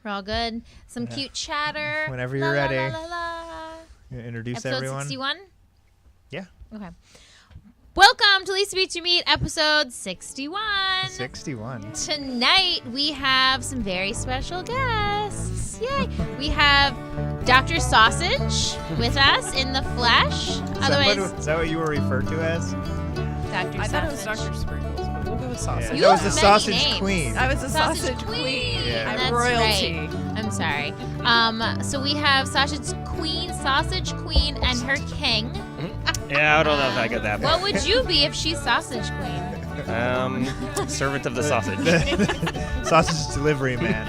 We're all good. Some cute chatter. Whenever you're ready. La. Introduce Episode everyone. 61? Yeah. Okay. Welcome to Lisa Beats You Meet, episode 61. 61. Tonight, we have some very special guests. Yay. We have Dr. Sausage with us in the flesh. Is that what you were referred to as? Dr. I Sausage. thought it was Dr. Sprinkles, but we'll go with sausage. Yeah. You That was have the many sausage names. queen. I was a Sausage sausage Queen. Yeah. That's royalty. right. I'm sorry. So we have Sausage Queen, and her king. Yeah, I don't know if I get that. What would you be if she's Sausage Queen? Servant of the sausage. Sausage delivery man.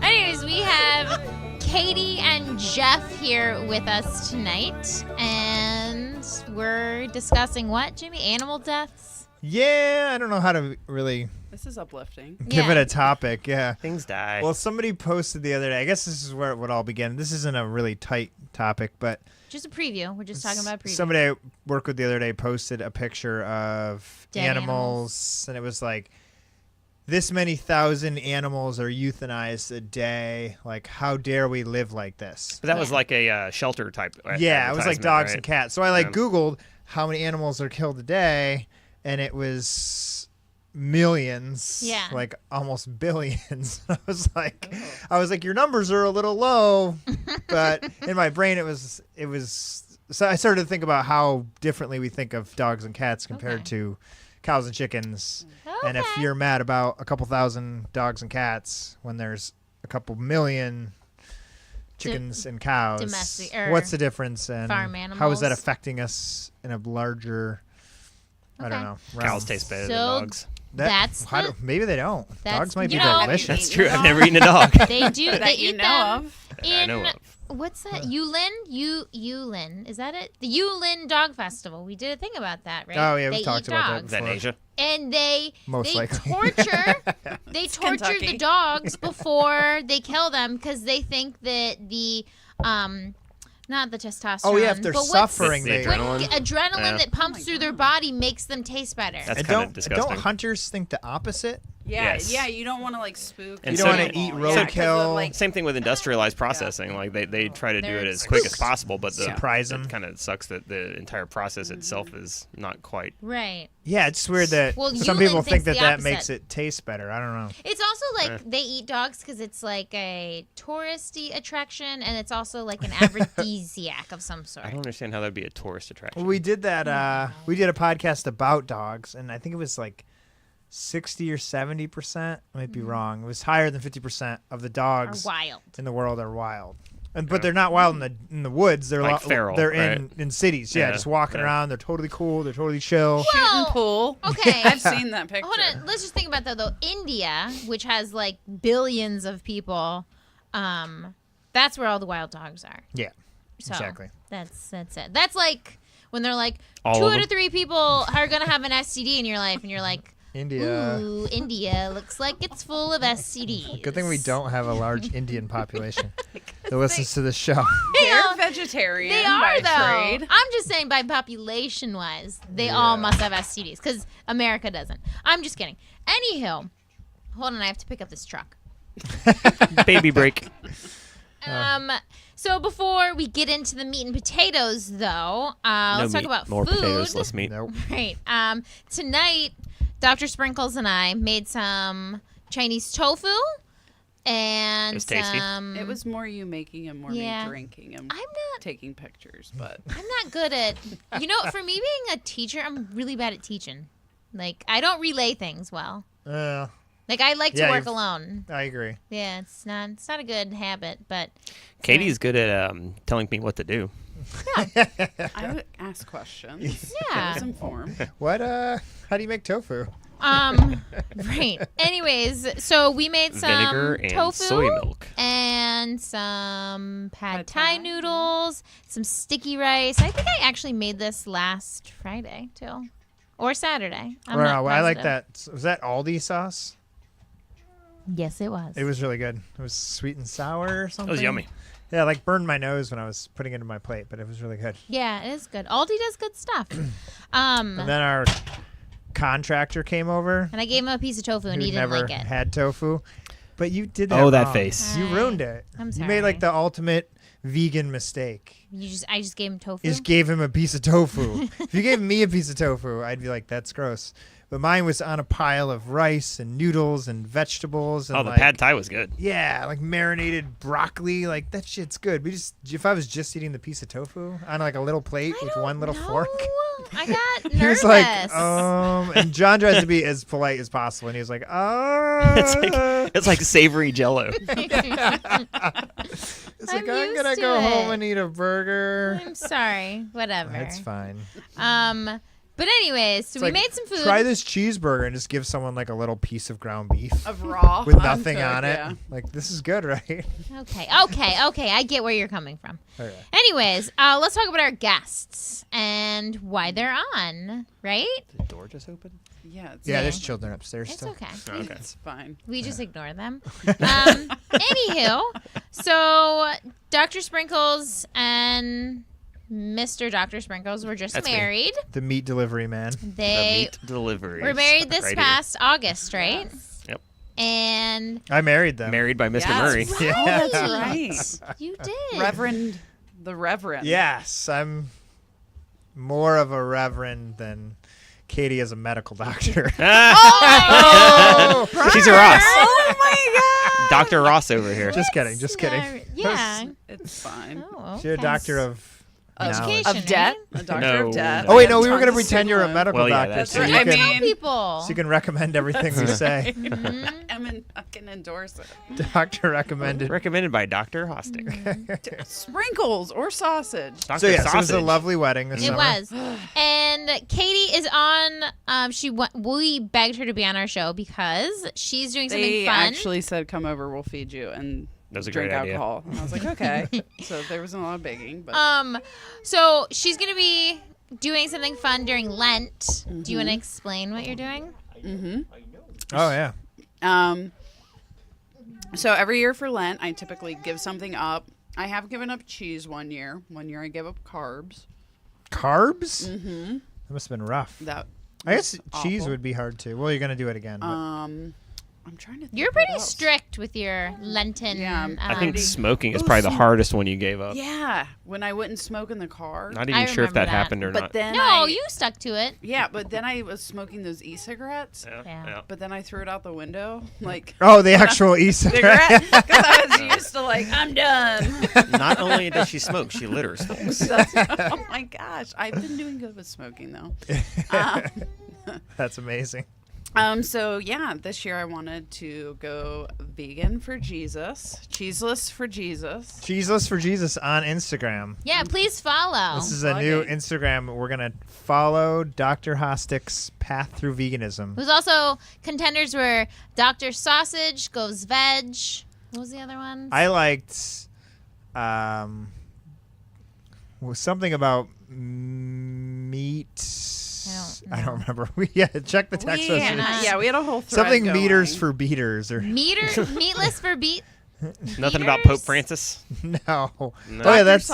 Anyways, we have Katie and Jeff here with us tonight, and we're discussing what, Jimmy? Animal deaths? Yeah, I don't know how to really This is uplifting. give Yeah. it a topic. Yeah. Things die. Well, somebody posted the other day. I guess this is where it would all begin. This isn't a really tight topic, but Just a preview. We're just talking about a preview. somebody I worked with the other day posted a picture of Dead animals, and it was like, this many thousand animals are euthanized a day. Like, how dare we live like this? but that was Yeah. like a shelter type. Yeah, it was like advertisement, dogs right? and cats. So I Yeah. Googled how many animals are killed a day, and it was millions. Yeah. Like almost billions. I was like, your numbers are a little low, but in my brain it was. So I started to think about how differently we think of dogs and cats compared Okay. to cows and chickens. And if Okay. you're mad about a couple thousand dogs and cats when there's a couple million chickens and cows, domestic- what's the difference? And farm how is that animals. affecting us in a larger, I don't Okay. know. Cows realm? taste better So- than dogs. That's the- maybe they don't. that's- Dogs might be you know- delicious. That's true. I've never eaten a dog. They do. They That you eat know them of. in I know of. what's that? Yulin? Yulin. Is that it? The Yulin Dog Festival. We did a thing about that, right? Oh, yeah, we They talked eat about that dogs. Is that in Asia? And they Most likely. torture torture the Kentucky. dogs before they kill them because they think that the not the testosterone. Oh yeah, if they're but what's- suffering, The they when adrenaline? adrenaline Yeah. that pumps Oh my through their God. body makes them taste better. That's and kind of don't disgusting. hunters think the opposite? Yeah, Yes. yeah. You don't want to like spook. And You don't so- want to eat Yeah, 'cause of, roadkill. like, Same thing with industrialized processing. Like they try to do They're it as quick as spooked. possible, but Surprise 'em. it kind of sucks that the entire process itself is not quite. Right. Yeah, it's weird that Well, some Yulin people think thinks that the makes opposite. it taste better. I don't know. It's also like they eat dogs because it's like a touristy attraction, and it's also like an aphrodisiac of some sort. I don't understand how that'd be a tourist attraction. Well, we did that. We did a podcast about dogs, and I think it was like 60 or 70%. I might be wrong. It was higher than 50% of the Are dogs wild. in the world are wild. But they're not wild in the woods. They're Like feral, They're right? in cities. Yeah, Yeah, just walking yeah. around. They're totally cool. They're totally chill. shooting Well, pool. Okay. I've seen that picture. Hold on. Let's just think about that though. India, which has like billions of people, that's where all the wild dogs are. Yeah, So exactly. That's it. That's like when they're like All 2 of out them? of 3 people are gonna have an STD in your life, and you're like, India. ooh, India looks like it's full of STDs. Good thing we don't have a large Indian population that listens to the show. They're know, vegetarian They are by though. trade. I'm just saying by population wise, they all must have STDs because America doesn't. I'm just kidding. Anywho, hold on, I have to pick up this truck. Baby break. So before we get into the meat and potatoes, though, No let's talk meat, about more food. potatoes, less meat. Nope. Right. Tonight, Dr. Sprinkles and I made some Chinese tofu and It was tasty. some. It was more you making and more Yeah. me drinking and I'm not. taking pictures, but I'm not good at. You know, for me being a teacher, I'm really bad at teaching. Like I don't relay things well. Like I like to Yeah, work you've- alone. I agree. Yeah, it's not a good habit, but Katie's good at telling me what to do. I would ask questions. Yeah. I was informed. What? How do you make tofu? right. Anyways, so we made some Vinegar and tofu soy milk. and some pad Pad thai thai, noodles, some sticky rice. I think I actually made this last Friday too, or Saturday. I'm not I like positive. that. Was that Aldi sauce? Yes, it was. It was really good. It was sweet and sour or something. It was yummy. Yeah, like burned my nose when I was putting it in my plate, but it was really good. Yeah, it is good. Aldi does good stuff. And then our contractor came over. And I gave him a piece of tofu, and he Who'd didn't never like it. had tofu. But you did that Oh, that wrong. face. You ruined it. I'm You made like sorry. the ultimate vegan mistake. I just gave him tofu. You just gave him a piece of tofu. If you gave me a piece of tofu, I'd be like, that's gross. But mine was on a pile of rice and noodles and vegetables. And Oh, the like, pad thai was good. Yeah, like marinated broccoli. Like that shit's good. If I was just eating the piece of tofu on like a little plate I with don't one little know. fork. I got He nervous. was like, and John tries to be as polite as possible, and he was like, It's like savory Jello. It's like, I'm I'm used gonna to go home it. and eat a burger. I'm sorry. Whatever. That's fine. But anyways, so It's we like, made some food. Try this cheeseburger and just give someone like a little piece of ground beef Of raw. with nothing uncooked, on it. yeah. Like, this is good, right? Okay. I get where you're coming from. Okay. Anyways, let's talk about our guests and why they're on, right? The door just opened? Yeah, it's, Yeah, Yeah. there's children upstairs It's still. okay. Okay. it's fine. We just ignore them. Anywho, so Dr. Sprinkles and Mr. Dr. Sprinkles were just That's me. married. The meat delivery man. The They meat delivery. were married this right here. past August, right? Yes. Yep. And I married them. Married by Mr. Yes. Murray. Oh, Yeah. that's right. You did. Reverend, the Reverend. Yes, I'm more of a reverend than Katie as a medical doctor. Oh! She's a Ross. Oh my God. Dr. Ross over here. Just kidding. Just kidding. Yeah. It's fine. Oh, She's a okay. doctor of Education. knowledge. Of debt? right? A doctor No. of debt. Oh wait, I no, have we were gonna tons of pretend you're a student medical Well, yeah, doctor, that's so right. you I can mean- People. so you can recommend everything we say. Mhm. I can endorse it. Doctor recommended. Recommended by Dr. Hostick. Mm-hmm. Sprinkles or sausage. Dr. So yeah, so it was Sausage. a lovely wedding this It summer. was. And Katie is on. We begged her to be on our show because she's doing something They fun. actually said, "Come over, we'll feed you," and That was a drink great idea. alcohol. And I was like, "Okay." So there wasn't a lot of begging, but So she's gonna be doing something fun during Lent. Do you want to explain what you're doing? Oh yeah. So every year for Lent, I typically give something up. I have given up cheese one year. One year I gave up carbs. Carbs? Mm-hmm. That must have been rough. That I guess was cheese awful. would be hard too. Well, you're gonna do it again. But I'm trying to think You're what pretty else. strict with your Lenten. Yeah, I think Pretty- smoking is Oh, probably the so- hardest one you gave up. Yeah, when I wouldn't smoke in the car. Not I even sure if remember that that. happened or but not. then No, I, you stuck to it. Yeah, but then I was smoking those e-cigarettes. Yeah, Yeah. yeah. But then I threw it out the window, like oh, the actual e-cigarette. cigarette, because I was used to like, I'm done. Not only does she smoke, she litters, folks. Oh my gosh, I've been doing good with smoking though. That's amazing. So yeah, this year I wanted to go vegan for Jesus, cheeseless for Jesus. Cheeseless for Jesus on Instagram. Yeah, please follow. This is a new Plugging. Instagram. We're gonna follow Dr. Hostick's path through veganism. Who's also contenders were Dr. Sausage goes veg. What was the other one? I liked was something about meat. I don't remember. Yeah, check the text We, messages. yeah, we had a whole thread Something going. meters for beaters or Meatless for beat. Nothing about Eaters? Pope Francis. no. No. Oh yeah, Dr. that's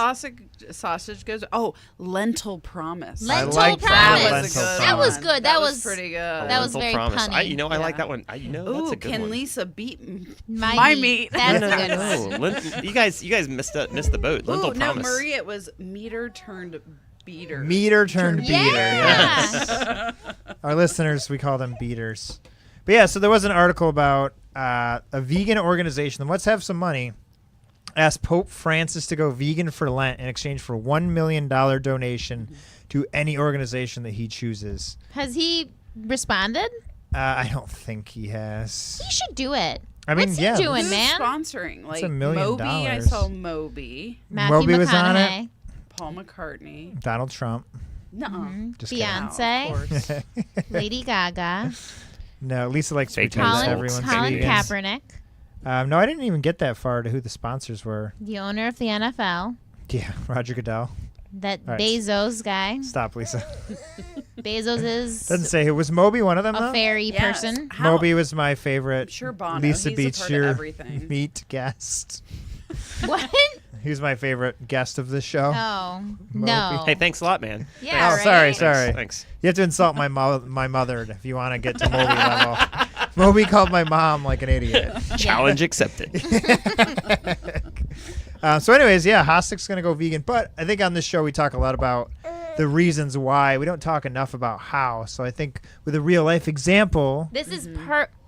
sausage goes. Oh, lentil promise. Lentil like promise. That was a good. That was one. good. That was pretty good. that was Lentil very promise. punny. I like Yeah. that one. That's Ooh, a good can one. Lisa beat my, my meat? meat? That's no, a good no, one. no. You guys missed the boat. Lentil Ooh, no, promise. Marie, it was meter turned beater. meter turned beater. Yeah. Yes. Our listeners, we call them beaters. But yeah, so there was an article about a vegan organization. Let's have some money. Asked Pope Francis to go vegan for Lent in exchange for $1 million donation to any organization that he chooses. Has he responded? I don't think he has. He should do it. I mean, What's yeah, he doing, Who's man? sponsoring? Like $1 million. Moby, I saw Moby, Matthew Moby was on it. McConaughey. Paul McCartney. Donald Trump. No, Just kidding. Beyonce. of course. Lady Gaga. No, Lisa likes to Fake pretend news, that Colin, folks. everyone's Colin vegan. Kaepernick. No, I didn't even get that far to who the sponsors were. The owner of the NFL. Yeah, Roger Goodell. That All right. Bezos guy. Stop, Lisa. Bezos is Doesn't say who. Was Moby one of them, a though? fairy Yes. person. How- Moby was my favorite. I'm sure Bono. Lisa he's Beach, a part your of everything. meat guest. What? He was my favorite guest of this show. Oh, no. Hey, thanks a lot, man. Yeah, Oh, right? sorry. Thanks. You have to insult my mother if you want to get to Moby level. Moby called my mom like an idiot. Challenge accepted. So anyways, yeah, Hostek's going to go vegan. But I think on this show we talk a lot about the reasons why. We don't talk enough about how. So I think with a real-life example, This is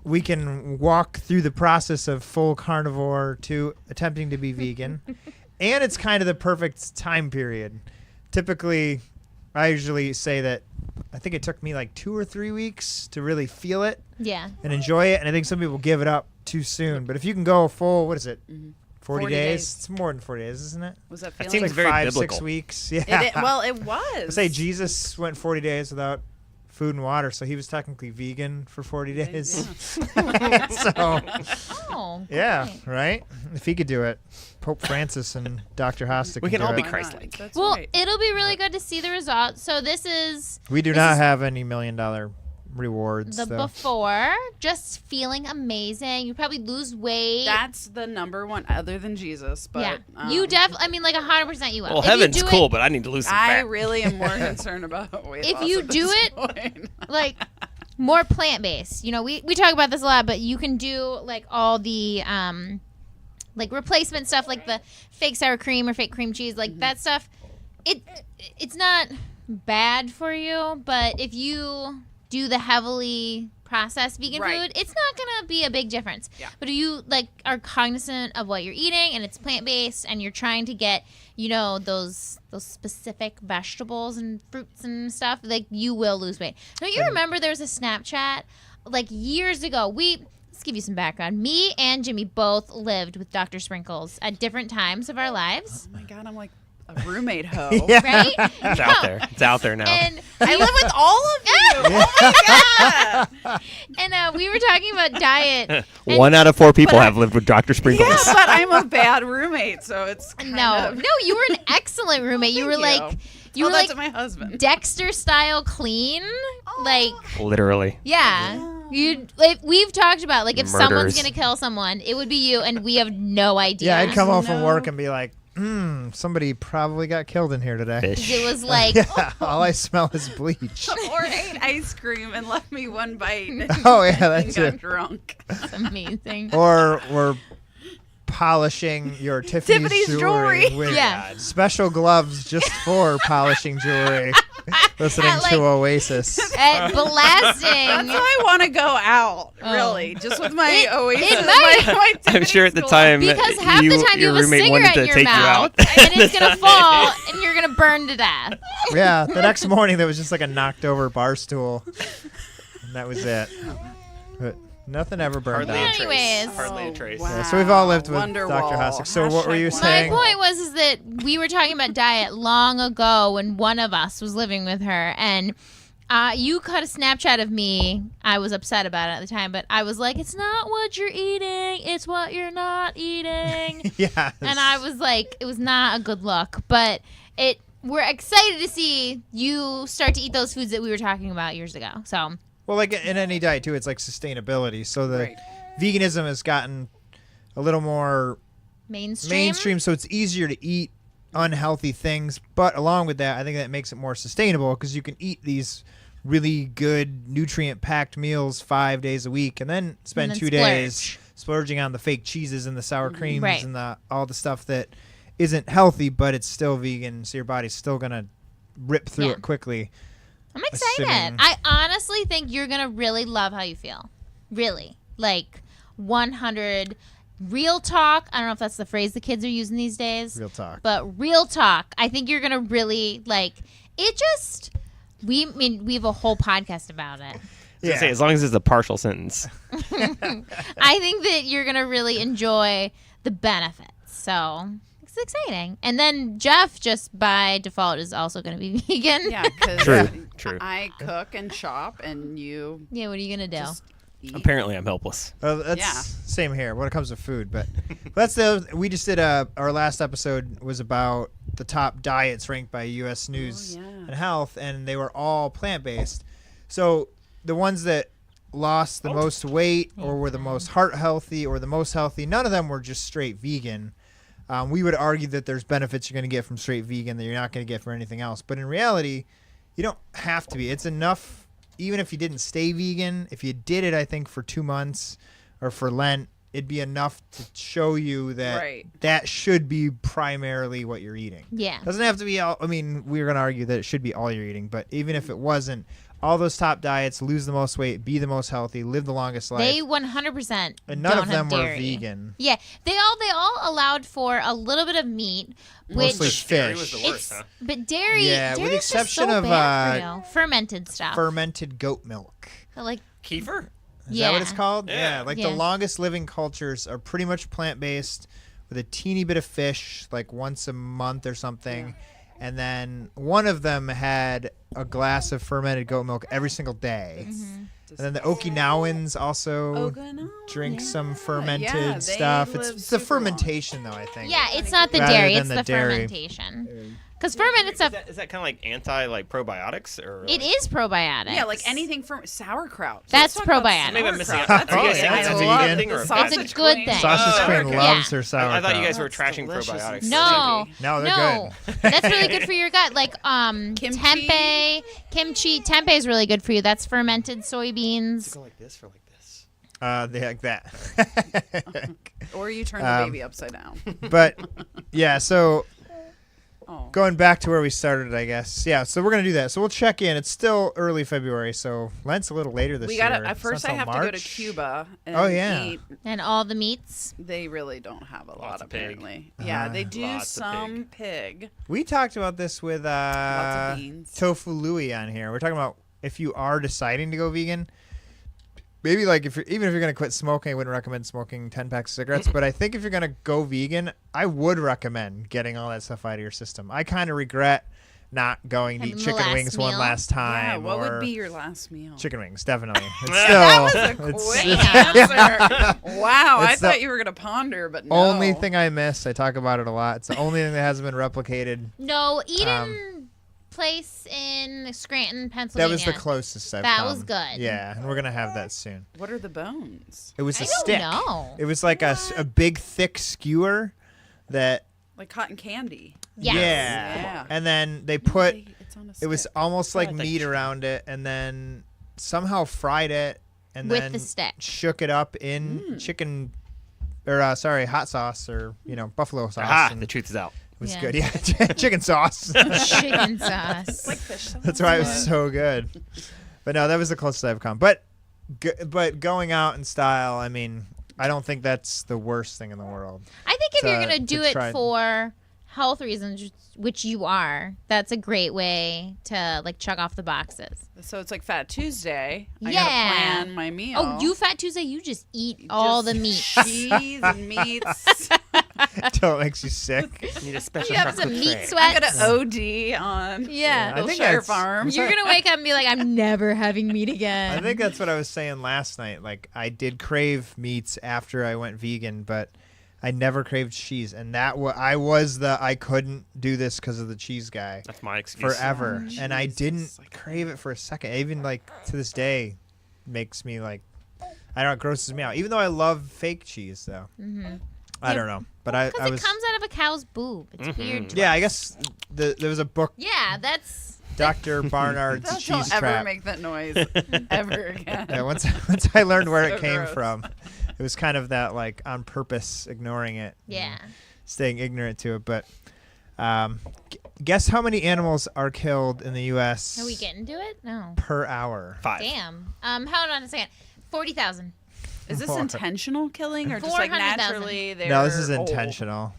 we can walk through the process of full carnivore to attempting to be vegan. And it's kind of the perfect time period. Typically, I usually say that I think it took me like 2 or 3 weeks to really feel it yeah. and enjoy it. And I think some people give it up too soon. But if you can go full, what is it? 40 days? It's more than 40 days, isn't it? Was that That feeling? seems Like very 5, biblical. 6 weeks. Yeah. Well, it was. I say Jesus went 40 days without food and water, so he was technically vegan for 40 days. So, Oh. yeah, great. right? If he could do it, Pope Francis and Dr. Hostek We can do all it. be Why not? Christ-like. That's Well, right. it'll be really good to see the results. So this is We do this not is have any $1 million rewards. the though. before, just feeling amazing. You probably lose weight. That's the number one, other than Jesus. But yeah. You I mean, like 100% you will. Well, If you heaven's do cool, it, but I need to lose some I fat. really am more concerned about weight If loss you at do this it, point. like more plant-based. You know, we talk about this a lot, but you can do like all the like replacement stuff, like the fake sour cream or fake cream cheese, like that stuff. It's not bad for you, but if you do the heavily processed vegan Right. food, it's not gonna be a big difference. Yeah. But if you like are cognizant of what you're eating and it's plant-based and you're trying to get, you know, those specific vegetables and fruits and stuff, like you will lose weight. Don't you remember there was a Snapchat like years ago? Let's give you some background. Me and Jimmy both lived with Dr. Sprinkles at different times of our lives. Oh my God, I'm like a roommate hoe. Yeah. Right? It's out there. It's out there now. And I live with all of you. Oh my God. and we were talking about diet. 1 out of 4 people have lived with Dr. Sprinkles. Yeah, but I'm a bad roommate, so it's kind No, of, no, you were an excellent roommate. You were Thank like, you. you Tell were that like to my husband. Dexter style clean. Like, Literally. yeah. We've talked about like if someone's Murderers. gonna kill someone, it would be you, and we have no idea. Yeah, I'd come home from No. work and be like, somebody probably got killed in here today. Fish. It was like, Yeah, all I smell is bleach. Or ate ice cream and left me one bite. Oh, yeah, and that's got it. drunk. it's amazing. Or we're polishing your Tiffany's jewelry. with Yeah. special gloves just for polishing jewelry. Listening At, like- to Oasis. At blasting. That's how I want to go out, Oh. really. Just with my Oasis. it might. my I'm sure at the Tiffany's time Because half the time you your have a roommate wanted cigarette to in your take mouth, you out. and it's gonna fall, and you're gonna burn to death. Yeah, the next morning there was just like a knocked over bar stool. And that was it. But nothing ever burned Hardly a out. trace. Anyways. Hardly a trace. Wow. Yeah, so we've all lived with Wonderwall. Dr. Hostek. So what were you Hashtag saying? My point was that we were talking about diet long ago when one of us was living with her, and you cut a Snapchat of me. I was upset about it at the time, but I was like, "It's not what you're eating; it's what you're not eating." Yeah. And I was like, it was not a good look, but we're excited to see you start to eat those foods that we were talking about years ago. So Well, like in any diet too, it's like sustainability. So the Right. veganism has gotten a little more mainstream. so it's easier to eat unhealthy things. But along with that, I think that makes it more sustainable because you can eat these really good nutrient-packed meals 5 days a week, and then spend then 2 days splurging on the fake cheeses and the sour creams Right. and all the stuff that isn't healthy, but it's still vegan. So your body's still gonna rip through Yeah. it quickly. I'm excited. Assuming- I honestly think you're gonna really love how you feel. Really, like 100. Real talk. I don't know if that's the phrase the kids are using these days. Real talk. But real talk. I think you're gonna really like it. Just we have a whole podcast about it. I was gonna say, as long as it's a partial sentence. I think that you're gonna really enjoy the benefits. So it's exciting. And then Jeff, just by default, is also gonna be vegan. Yeah, because True. I cook and shop, and you Yeah. What are you gonna do? just eat. Apparently, I'm helpless. That's Yeah. same here when it comes to food, but we just did our last episode was about the top diets ranked by U.S. News yeah. and Health, and they were all plant-based. So the ones that lost the most weight or were the most heart healthy or the most healthy, none of them were just straight vegan. We would argue that there's benefits you're going to get from straight vegan that you're not going to get from anything else. But in reality, you don't have to be. It's enough, even if you didn't stay vegan, if you did it, I think, for 2 months or for Lent, it'd be enough to show you that Right. that should be primarily what you're eating. Yeah. Doesn't have to be all. I mean, we're going to argue that it should be all you're eating, but even if it wasn't, all those top diets, lose the most weight, be the most healthy, live the longest life. They 100% And none don't of them have were dairy. vegan. Yeah, they all allowed for a little bit of meat, which Mostly Dairy was fish. the worst, it's huh? but dairy. Yeah, with the dairy's just exception so of, bad for you. Fermented stuff. Fermented goat milk. Like Kefir? Is that what it's Yeah. called? Yeah. Like Yeah. the longest living cultures are pretty much plant based with a teeny bit of fish, like once a month or something. And then one of them had a glass of fermented goat milk every single day. Mm-hmm. And then the Okinawans also Okinawa, drink yeah. some fermented Yeah, they stuff. live It's the super long. fermentation, though, I think. yeah, it's not the Rather dairy; than it's the the dairy. fermentation. Because fermented stuff, Is that kind of like anti probiotics or? it is probiotic. Yeah, like anything from sauerkraut. That's Let's talk about probiotic. Maybe I'm missing sauerkraut. out. Are you guys Oh, saying yeah, that's it's a vegan. vegan thing or a The bad It's a sausage good queen. thing. Sausage Oh, Queen okay. loves Yeah. her sauerkraut. I thought you guys were That's trashing delicious and probiotics. No, No, they're no, that's really good for your gut. Like Kimchi. tempeh, kimchi. Tempeh is really good for you. That's fermented soybeans. Go like this for like this. They like that. Or you turn the Um, baby upside down. But, yeah, so Oh. going back to where we started, I guess. Yeah, so we're going to do that. So we'll check in. It's still early February, so Lent's a little later this We year. gotta. At It's first, not I till have to go to March. Cuba and Oh, yeah. eat. And all the meats. They really don't have a lot, Lots of pig. apparently. Yeah, they do Lots of some pig. We talked about this with Lots of beans. Tofu Louie on here. We're talking about if you are deciding to go vegan, maybe like if you're, even if you're going to quit smoking, I wouldn't recommend smoking 10 packs of cigarettes. But I think if you're going to go vegan, I would recommend getting all that stuff out of your system. I kind of regret not going to eat Having the chicken last wings one meal? last Yeah, time. what or would be your last meal? chicken wings? Definitely. It's That still was a it's- quick answer. Wow, I It's the thought you were gonna ponder, but no. only thing I miss. I talk about it a lot. It's the only thing that hasn't been replicated. No, Eden Um, place in Scranton, That Pennsylvania. was the closest I've That come. was good. Yeah, and we're gonna have that soon. What are the bones? It was a I don't stick. know. It was like a big thick skewer that Like cotton candy. Yes. Yeah. And then they put It's on a it was stick. almost like like meat chicken. around it, and then somehow fried it, and With then the stick. shook it up in chicken, or hot sauce, or buffalo sauce. Aha! and The truth is out. it was Yeah. good. Yeah, chicken sauce. Chicken sauce. like fish sauce. That's why it was so good. But no, that was the closest I've come. But going out in style, I mean, I don't think that's the worst thing in the world. I think if you're to- gonna do to it try- for health reasons, which you are, that's a great way to like check off the boxes. So it's like Fat Tuesday. I Yeah. gotta plan my meal. Oh, you Fat Tuesday, you just eat all the meat. Cheese and meats. Until it makes you sick. Need a special You have some chocolate meat tray. I'm sweats. gonna OD on Yeah. I think Wilshire that's- Farm. You're gonna wake up and be like, I'm never having meat again. I think that's what I was saying last night. Like, I did crave meats after I went vegan, but I never craved cheese, and that I couldn't do this because of the cheese guy That's my excuse. forever, and I Jesus. didn't crave it for a second. Even like to this day, makes me like, I don't know, it grosses me out. Even though I love fake cheese, though. Mm-hmm. I don't know, but I Because was it comes out of a cow's boob. It's weird. yeah. I guess there was a book, Yeah, that's Dr. Barnard's Don't Cheese ever Trap. make that noise ever again. Yeah, once I learned where So it came gross. from, it was kind of that like on purpose ignoring it. yeah. Staying ignorant to it. But guess how many animals are killed in the U.S. Are we getting to it? No. per hour? 5. Damn. Hold on a second. 40,000. Is this More. intentional killing or just like 400,000. naturally? No, this is they're old? intentional.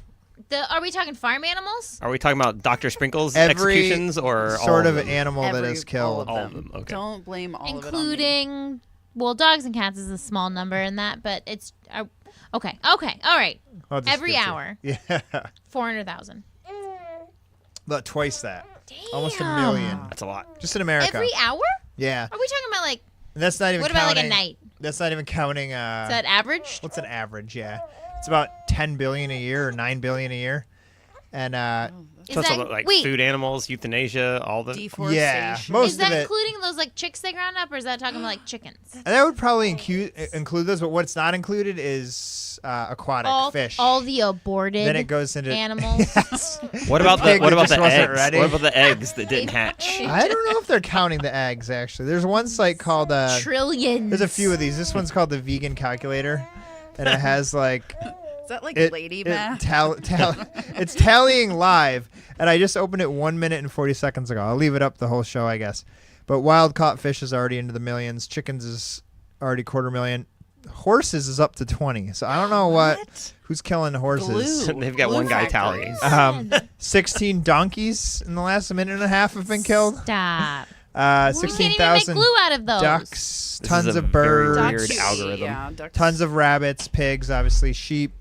Are we talking farm animals? Are we talking about Dr. Sprinkles Every executions or sort all of them? animal that Every- is killed. All of them, okay. Don't blame all of it on me. Including, well, dogs and cats is a small number in that, but it's okay. All right. I'll just Every get to it. hour. Yeah, 400,000. about twice that. Damn. Almost a million. That's a lot. Just in America. Every hour? Yeah, Are we talking about like? and that's not even. What about like counting, a night? That's not even counting. Is that average? What's an average? Yeah, it's about 10 billion a year or 9 billion a year, And Is So it's that, all like wait, food animals, euthanasia, all the. Deforestation. most is that of it- including those like chicks they ground up, or is that talking about like chickens? that would probably include those, but what's not included is aquatic fish. All the aborted Then it goes into animals. Yes. What about Pig the that just wasn't eggs? ready. What about the eggs that didn't hatch? I don't know if they're counting the eggs. Actually, there's one site called Trillions. there's a few of these. This one's called the Vegan Calculator, and it has like Is that like it, lady it math? it's tallying live, and I just opened it 1 minute and 40 seconds ago. I'll leave it up the whole show, I guess. But wild caught fish is already into the millions. Chickens is already 250,000. Horses is up to 20. So I don't know who's killing horses. Glue. They've got Glue one guy factories. tallying. 16 donkeys in the last minute and a half have been killed. Stop. You can't even make 16,000 glue out of those. ducks, This tons is a of very birds, weird algorithm. Yeah, ducks. tons of rabbits, pigs, obviously sheep.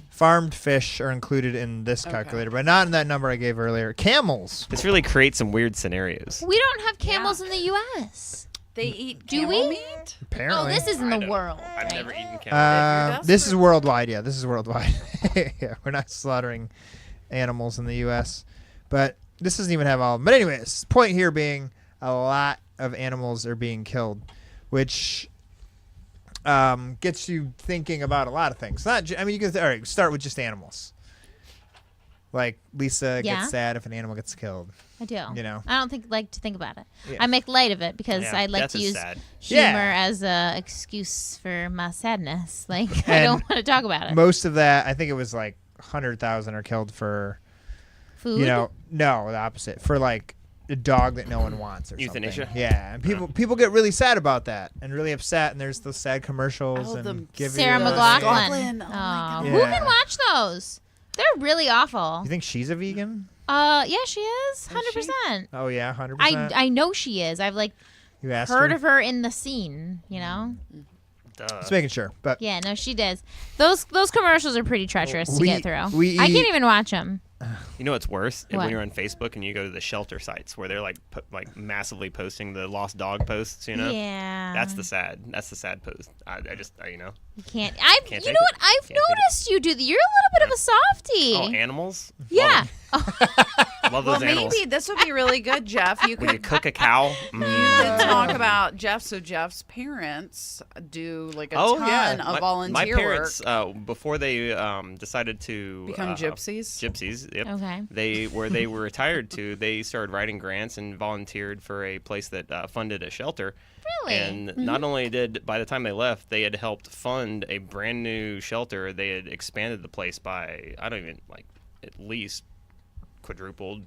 Farmed fish are included in this calculator, but not in that number I gave earlier. Camels. This really creates some weird scenarios. We don't have camels in the U.S. They eat Do camel we? meat? Apparently. Oh, this is in I the don't- world. I've right? never eaten camel. If you're This is desperate. worldwide. Yeah, this is worldwide. Yeah, we're not slaughtering animals in the U.S., but this doesn't even have all. But anyways, point here being a lot of animals are being killed, which gets you thinking about a lot of things. Not, I mean, you can all right. Start with just animals. Like Lisa Yeah. gets sad if an animal gets killed. I do. You know. I don't like to think about it. Yeah. I make light of it because Yeah, I like death to is use sad. humor Yeah. as a excuse for my sadness. Like I And don't want to talk about it. Most of that, I think it was like 100,000 are killed for. Food. You know, no, the opposite. For like a dog that no one wants or Euthanasia? something. Yeah, and people get really sad about that and really upset. And there's those sad commercials Oh, and the give Sarah you McLaughlin. McLaughlin. Oh, my Oh, God. who Yeah. can watch those? They're really awful. You think she's a vegan? Yeah, she is. she? 100%. Oh yeah, 100%. I know she is. I've like You asked heard her. of her in the scene. You know. Duh. Just making sure, but Yeah, no, she does. Those commercials are pretty treacherous to We- get through. we I eat- can't even watch them. You know what's worse? What? When you're on Facebook and you go to the shelter sites where they're like massively posting the lost dog posts. You know. Yeah. That's the sad post. I just you know. You can't. Can't You take know it. what? I've Can't take it. noticed you do. You're a little bit of a softie. Oh, animals. yeah. Love Well, those animals. maybe this would be really good, Jeff. You When you could cook a cow. you could talk about Jeff. So Jeff's parents do like a ton of my volunteer parents work. before they decided to Become gypsies? Gypsies. Yep. Okay. They were retired to. They started writing grants and volunteered for a place that funded a shelter. Really? And not only did, by the time they left, they had helped fund a brand new shelter. They had expanded the place by, I don't even, like, at least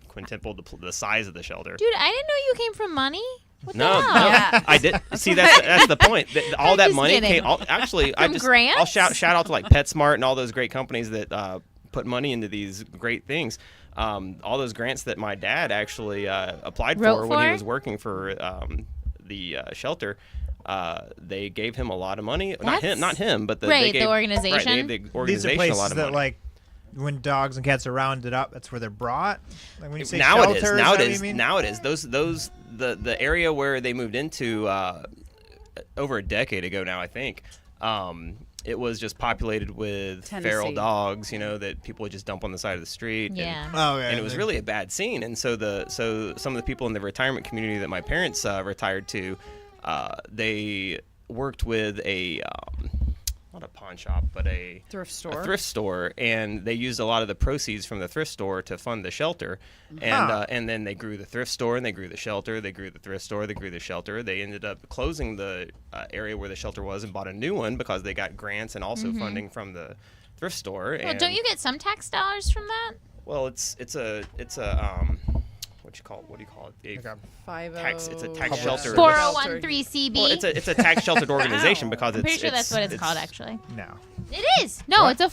quintupled the size of the shelter. Dude, I didn't know you came from money. What No, the hell? no, Yeah. I did. See, that's the point. All I'm that just money kidding. came. Actually, From I'll grants? shout out to like PetSmart and all those great companies that put money into these great things. All those grants that my dad actually applied Wrote for when he for? was working for the shelter. They gave him a lot of money. That's- Not him, but Right, they gave, the organization? Right, they gave the these are organization a places lot of that money. like when dogs and cats are rounded up. That's where they're brought. Like when you say now shelter, it is. is Now that it what is. you mean? Now it is. The area where they moved into over a decade ago now, I think. It was just populated with feral Tennessee. dogs, you know, that people would just dump on the side of the street. Yeah. Oh yeah. And it was really a bad scene. And so some of the people in the retirement community that my parents retired to, they worked with a not a pawn shop, but a Thrift store. thrift store, and they used a lot of the proceeds from the thrift store to fund the shelter, Huh. and then they grew the thrift store, and they grew the shelter, they grew the thrift store, they grew the shelter. They ended up closing the area where the shelter was and bought a new one because they got grants and also funding from the thrift store. Well, and, don't you get some tax dollars from that? Well, it's a what do you call it? Okay. It's a tax Yeah. shelter. 4013CB. Well, it's a tax sheltered organization because I'm it's. pretty sure that's what it's called, actually. No. It is. No, What? it's a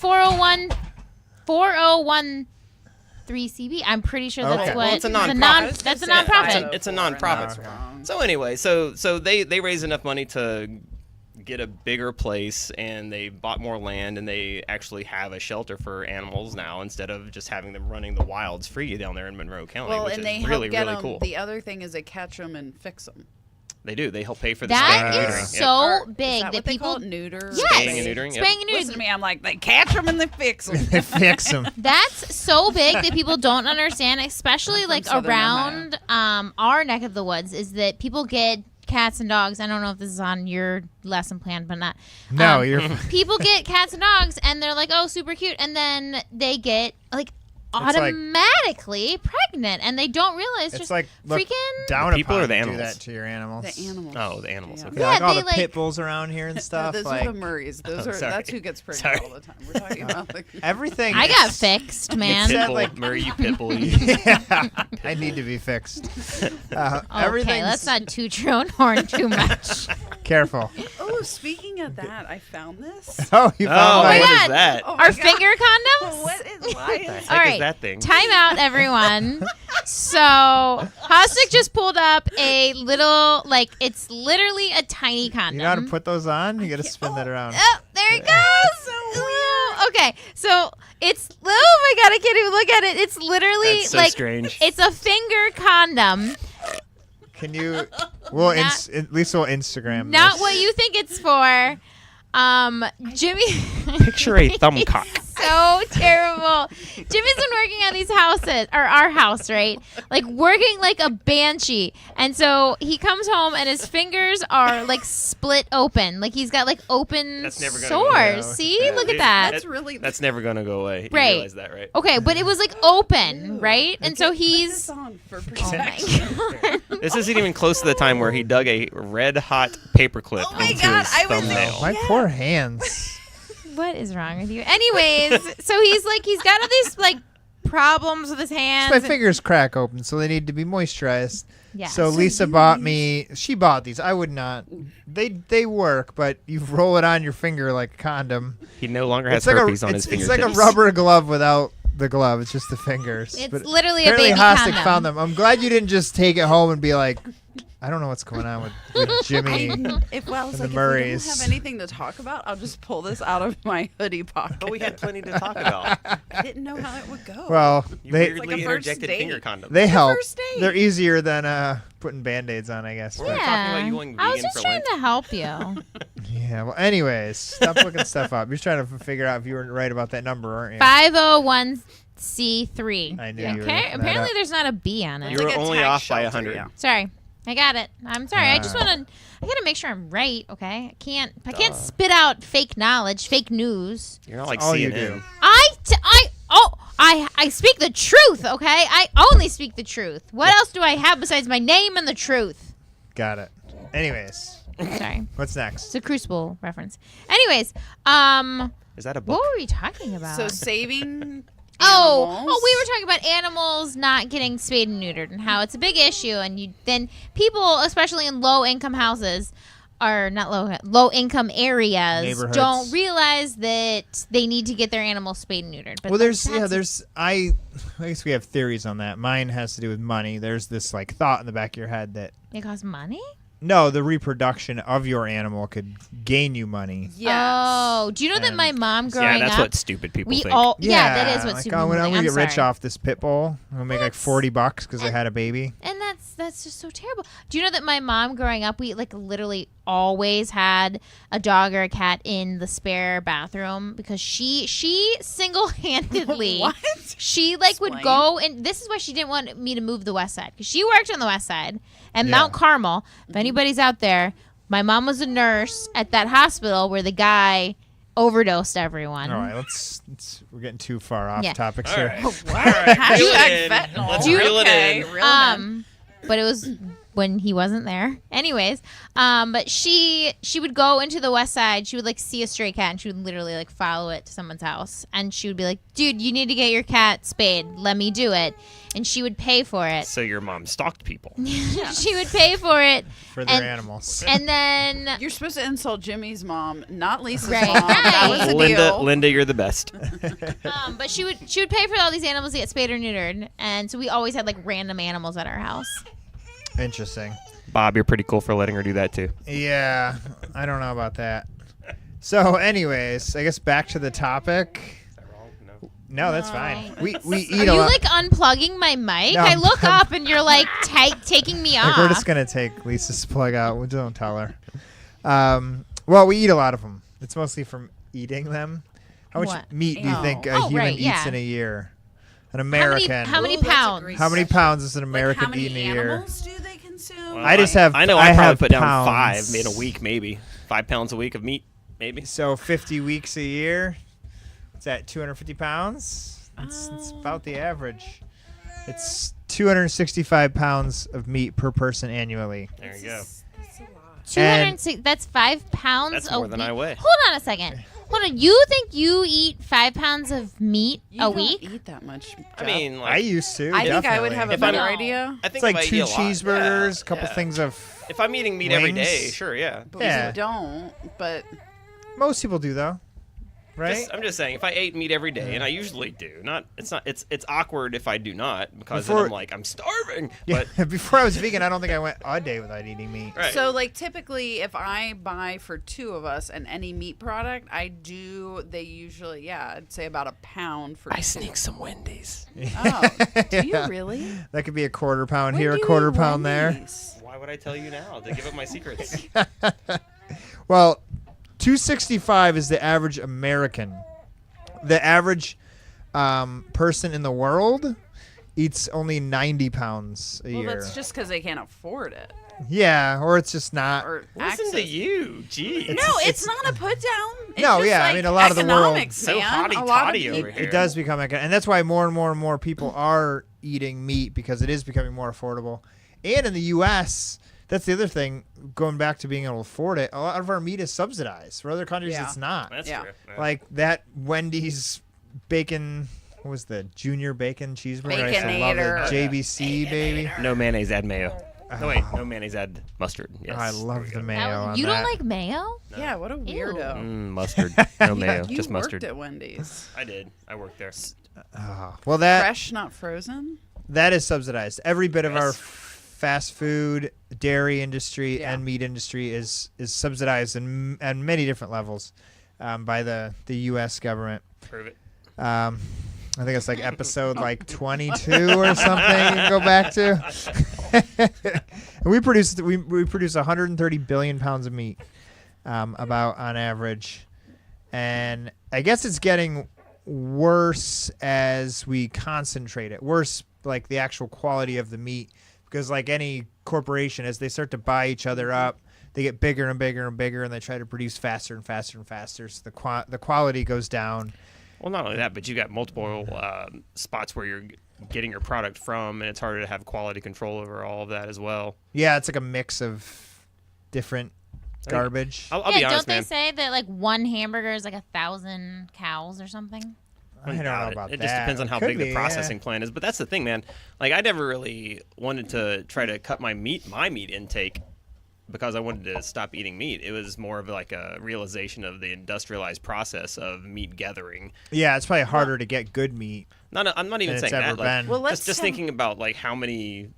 4013CB. I'm pretty sure that's Okay. what. Well, it's a the nonprofit. That's a I was gonna say nonprofit. It's a 504, and nonprofit. that's wrong. So anyway, so they raised enough money to get a bigger place, and they bought more land, and they actually have a shelter for animals now instead of just having them running the wilds free down there in Monroe County, Well, which and is they really help get really them. cool. The other thing is they catch them and fix them. They do. They help pay for the That spaying and is neutering. so Is big that that what they people. call it? Neuter? Yes. Spaying and neutering, yep. Spaying and Listen to neutering. me. I'm like, they catch them and they fix them. They fix them. That's so big that people don't understand, especially I'm like from Southern around our neck of the woods, is that people get cats and dogs. I don't know if this is on your lesson plan, but not. No, you're. People get cats and dogs, and they're like, "Oh, super cute," and then they get like It's like- automatically pregnant, and they don't realize It's just like look freaking. down The people upon or the you do animals? that to your animals. The animals. Oh, the animals. Yeah. Okay. Yeah, like Yeah, all they, the like- pit bulls around here and No, stuff. those like are the Murrays. Those are sorry. that's who gets pregnant Sorry. all the time. We're talking about like everything. I got is- fixed, man. said, Pitbull, like- Murray, you pitbull. You. Yeah, I need to be fixed. Okay, Everything's let's not toot your own horn too much. careful. oh, speaking of that, I found this. Oh, you found Oh, my- what God. is that? Oh my Our God. finger condoms. What is why The is heck All right. is that thing? Time out, everyone. So, Hostic just pulled up a little, like, it's literally a tiny condom. You know how to put those on? You got to spin that around. Oh, there it goes. Ooh, okay, so it's, oh my God, I can't even look at it. It's literally That's so like, strange. it's a finger condom. Can you? Well, Not- at least we'll Instagram. Not this. what you think it's for. Jimmy. Picture a thumb cock. So terrible. Jimmy's been working on these houses, or our house, right? Like working like a banshee. And so he comes home and his fingers are like split open. Like he's got like open That's never gonna go away. sores. See? Yeah. Look at that. That's really That's never gonna go away. You Right. realize that, right? Okay, but it was like open, right? And so Put this he's on for oh my protection. God. This isn't even close to the time where he dug a red hot paperclip Oh my into God, his I was thumbnail. My poor hands. What is wrong with you? Anyways, so he's got all these like problems with his hands. My and- fingers crack open, so they need to be moisturized. Yeah. So So Lisa you bought use- me. She bought these. I would not. They work, but you roll it on your finger like a condom. He no longer has It's like herpes a. on It's, his it's fingertips. like a rubber glove without the glove. It's just the fingers. It's But literally a apparently baby Hostic condom. found them. I'm glad you didn't just take it home and be like, I don't know what's going on with Jimmy. If I was And the like, if we Murrays. don't have anything to talk about, I'll just pull this out of my hoodie pocket. But we had plenty to talk about. I didn't know how it would go. Well, You they weirdly like a first interjected date. finger condoms. they help. first date. They're easier than putting band-aids on, I guess. But- talking about you going I was vegan just for trying Lent. to help you. Yeah. Well, anyways, stop looking stuff up. You're trying to figure out if you were right about that number, aren't you? 501c3. I knew you were Okay. looking that Apparently, up. there's not a B on it. You were like a only tax off by shelter, 100. yeah. Sorry, I got it. I'm sorry. I just Ah. want to. I gotta make sure I'm right. Okay. I can't spit out fake knowledge, fake news. You're not like All you CNN. do. I speak the truth. Okay. I only speak the truth. What else do I have besides my name and the truth? Got it. Anyways, Sorry, what's next? it's a Crucible reference. Anyways, Is that a what book? were we talking about? So saving. Oh, animals. we were talking about animals not getting spayed and neutered and how it's a big issue, and then people, especially in low income houses, or not low income areas, Neighborhoods. don't realize that they need to get their animals spayed and neutered. But Well, that's- I guess we have theories on that. Mine has to do with money. There's this like thought in the back of your head that it costs money. no, the reproduction of your animal could gain you money. Yes. Oh, do you know that And- my mom Yeah, growing that's up? what stupid people we think. all that is what like, super I'm people gonna think. get I'm rich sorry. off this pit bull. I'm gonna make like That's- $40 because they had a baby. And that's just so terrible. Do you know that my mom growing up, we like literally always had a dog or a cat in the spare bathroom because she single-handedly What? she like would Explain. go, and this is why she didn't want me to move the west side, because she worked on the west side and Yeah. Mount Carmel. If anybody's out there, my mom was a nurse at that hospital where the guy overdosed everyone. All right, we're getting too far off Yeah. topics All here. right. Hashtag Reel it in. fentanyl. Let's reel it Okay, in. reel it in. But it was when he wasn't there. Anyways, but she would go into the west side. She would like see a stray cat and she would literally like follow it to someone's house. And she would be like, dude, you need to get your cat spayed. Let me do it. And she would pay for it. So your mom stalked people. She would pay for it. For their and- animals. And then You're supposed to insult Jimmy's mom, not Lisa's Right. mom. That was a deal. Linda, you're the best. but she would pay for all these animals to get spayed or neutered. And so we always had like random animals at our house. Interesting. Bob, you're pretty cool for letting her do that too. Yeah, I don't know about that. So, anyways, I guess back to the topic. No, that's fine. We eat Are a you lot. like unplugging my mic? No, I look up and you're like taking me off. Like we're just gonna take Lisa's plug out. We don't tell her. Well, we eat a lot of them. It's mostly from eating them. How much What? meat do you think a Oh, human right, eats yeah. in a year? An American. How many Ooh, that's a pounds? great How many question. pounds does an Like, American how many eat in a year? animals do they consume? Well, I just have. I know I I probably have put down pounds. 5 in a week, maybe 5 pounds a week of meat, maybe. So 50 weeks a year. What's that? 250 pounds. It's about the average. It's 265 pounds of meat per person annually. There you go. That's a lot. 206. That's 5 pounds. That's a more than week. I weigh. Hold on a second. Hold on. You think you eat 5 pounds of meat You a don't week? eat that much. I Jeff. mean, like, I used to. I think I would definitely. have a If I'm- better No. idea. I think It's like if I 2 eat a lot, cheeseburgers, a yeah, couple yeah. things of. If I'm eating meat every day, wings. sure, yeah. But Yeah. we don't. But Most people do though, right? I'm just saying, if I ate meat every day, and I usually do, it's awkward if I do not, because Before- then I'm like, I'm starving. Yeah. But Before I was vegan, I don't think I went a day without eating meat. right. so, like, typically, if I buy for 2 of us and any meat product, they usually, I'd say about a pound for. I sneak some Wendy's. Oh, do you Yeah. really? That could be a quarter pound When here, do a you quarter eat pound there. Wendy's? Why would I tell you now to give up my secrets? Well, 265 is the average American. The average person in the world eats only 90 pounds a Well, year. that's just because they can't afford it. Yeah, or it's just not. Or Listen to access. you, gee. No, it's not a put down. It's No, just yeah, I like mean, a lot of the world- economics, So man. hotty A lot of toddy people- over here. It does become and that's why more and more and more people are eating meat because it is becoming more affordable. And in the U.S., that's the other thing. Going back to being able to afford it, a lot of our meat is subsidized. For other countries, Yeah. it's not. That's Yeah. true. Yeah. Like that Wendy's bacon. What was the junior bacon cheeseburger? I used to love Baconator. it. JBC baby. No mayonnaise, add mayo. No, wait, no mayonnaise, add mustard. Yes. I love the mayo on You that. don't like mayo? Yeah, what a weirdo. Mustard. No mayo, You just worked mustard. at Wendy's. I did. I worked there. Well, that Fresh, not frozen. that is subsidized. Every bit of our Yes. fast food, dairy industry, Yeah. and meat industry is subsidized in many different levels by the U.S. government. Prove it. I think it's like episode like 22 or something. You can go back to. And we produce 130 billion pounds of meat, about on average, and I guess it's getting worse as we concentrate it. Worse, like the actual quality of the meat, because like any corporation, as they start to buy each other up, they get bigger and bigger and bigger, and they try to produce faster and faster and faster. So the quality goes down. Well, not only that, but you got multiple spots where you're getting your product from, and it's harder to have quality control over all of that as well. Yeah, it's like a mix of different garbage. I'll be Yeah, honest, don't they man. say that like one hamburger is like 1,000 cows or something? I don't know doubt about it. It that. just depends on how Could big be, the yeah. processing plant is. But that's the thing, man. Like, I never really wanted to try to cut my meat intake because I wanted to stop eating meat. It was more of like a realization of the industrialized process of meat gathering. Yeah, it's probably harder to get good meat. I'm not even Than it's saying ever that. Like, been. Well, let's just have- thinking about like how many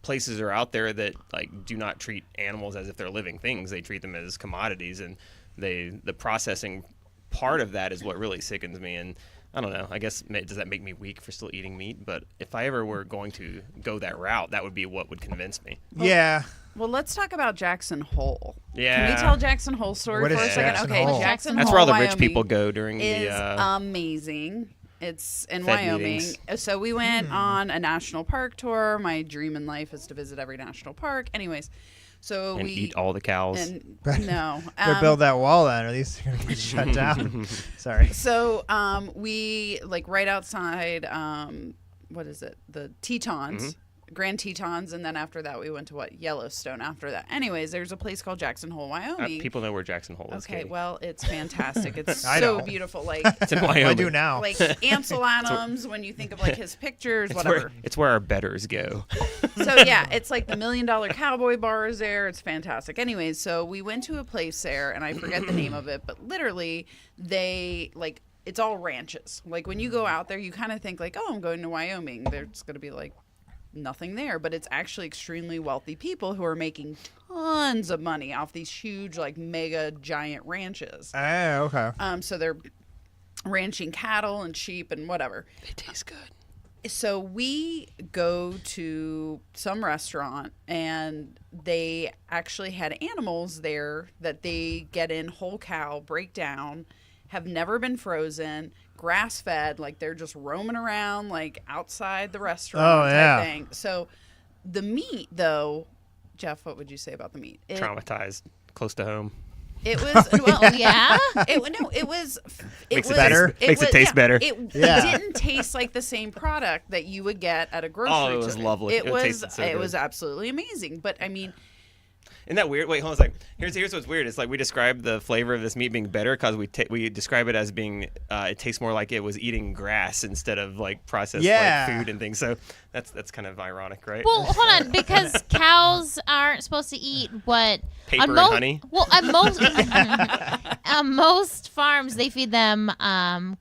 places are out there that like do not treat animals as if they're living things. They treat them as commodities, and the processing part of that is what really sickens me. And I don't know. I guess does that make me weak for still eating meat? But if I ever were going to go that route, that would be what would convince me. Yeah. Well, let's talk about Jackson Hole. Can Yeah. we tell Jackson Hole story What for is a second? Jackson Okay, Hole? Jackson That's Hole, where all the rich Wyoming people go during is the. amazing. It's in Fed Wyoming. meetings. So we went on a national park tour. My dream in life is to visit every national park. Anyways, so and we eat all the cows. and no. Better build that wall then, or these are gonna get shut down. Sorry. So we like right outside what is it? The Tetons. Grand Tetons, and then after that we went to Yellowstone after that. Anyways, there's a place called Jackson Hole, Wyoming. People know where Jackson Hole is. Okay, Katie. well, it's fantastic. It's I so know. beautiful. Like It's in Wyoming. I do now. like Ansel Adams when you think of like his pictures, whatever. It's where our betters go. So yeah, it's like the $1 Million Cowboy Bar is there. It's fantastic. Anyways, so we went to a place there, and I forget the name of it, but literally they like it's all ranches. Like when you go out there, you kind of think like, oh, I'm going to Wyoming. There's going to be like nothing there, but it's actually extremely wealthy people who are making tons of money off these huge like mega giant ranches. Oh, okay. So they're ranching cattle and sheep and whatever. They taste good. So we go to some restaurant and they actually had animals there that they get in whole cow, break down, have never been frozen, grass fed, like they're just roaming around like outside the restaurant type thing. So the meat though, Jeff, what would you say about the meat? Traumatized, close to home. It was Well, yeah. it was Makes was, it better. Makes it taste better. It Yeah. didn't taste like the same product that you would get at a grocery Oh, it was store. lovely. It It was tasted so it good. was absolutely amazing. But I mean, Isn't that weird? Wait, hold on a second. Here's what's weird. It's like we describe the flavor of this meat being better because we describe it as being it tastes more like it was eating grass instead of like processed Yeah. like food and things. So that's kind of ironic, right? Well, hold on, because cows aren't supposed to eat what Paper on and mo- honey? Well, on most farms they feed them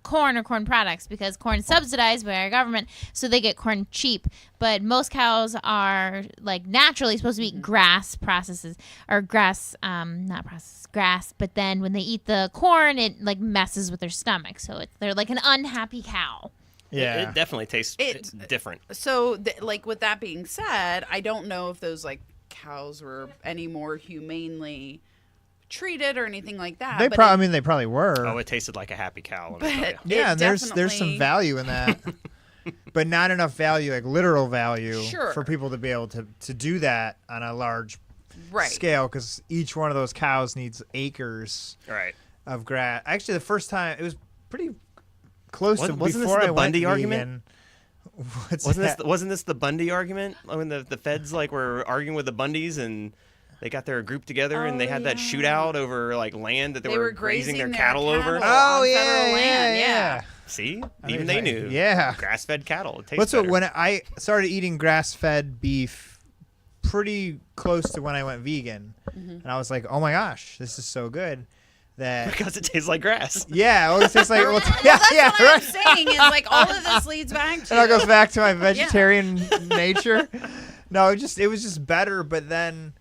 corn or corn products because corn is subsidized by our government, so they get corn cheap. But most cows are like naturally supposed to eat grass processes or grass, not process grass. But then when they eat the corn, it like messes with their stomach, so they're like an unhappy cow. Yeah. It definitely tastes different. so like with that being said, I don't know if those like cows were any more humanely treated or anything like that. They but probably. I mean, they probably were. Oh, it tasted like a happy cow. Let me tell but you. yeah, it and there's some definitely- value in that, but not enough value, like literal value, Sure. for people to be able to do that on a large right. scale, because each one of those cows needs acres All right. of grass. Actually, the first time it was pretty close to Wasn't this before the I went Bundy vegan. argument? What's Wasn't that? this the Bundy argument when the feds like were arguing with the Bundys and they got their group together and they had that shootout over like land that they were grazing their cattle over? Oh on yeah, federal yeah, land, yeah. See, I even mean, they like, knew. yeah. Grass-fed cattle. It tastes What's what better. when I started eating grass-fed beef, pretty close to when I went vegan, and I was like, oh my gosh, this is so good. That Because it tastes like grass. yeah, well, it's just like well, Well, yeah, that's yeah, what right. I'm saying is like all of this leads back to It all goes back to my vegetarian nature. No, it was just better, but then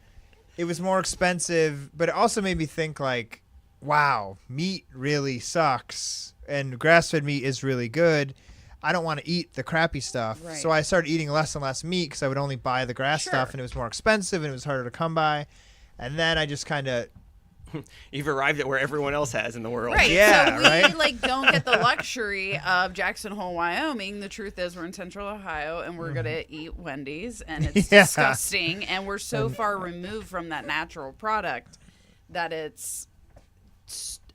it was more expensive. But it also made me think like, wow, meat really sucks, and grass-fed meat is really good. I don't want to eat the crappy stuff, Right. so I started eating less and less meat because I would only buy the grass Sure. stuff, and it was more expensive and it was harder to come by. And then I just kind of You've arrived at where everyone else has in the world. Right. Yeah, so we right? like don't get the luxury of Jackson Hole, Wyoming. The truth is we're in Central Ohio and we're gonna eat Wendy's and it's Yeah. disgusting and we're so far removed from that natural product that it's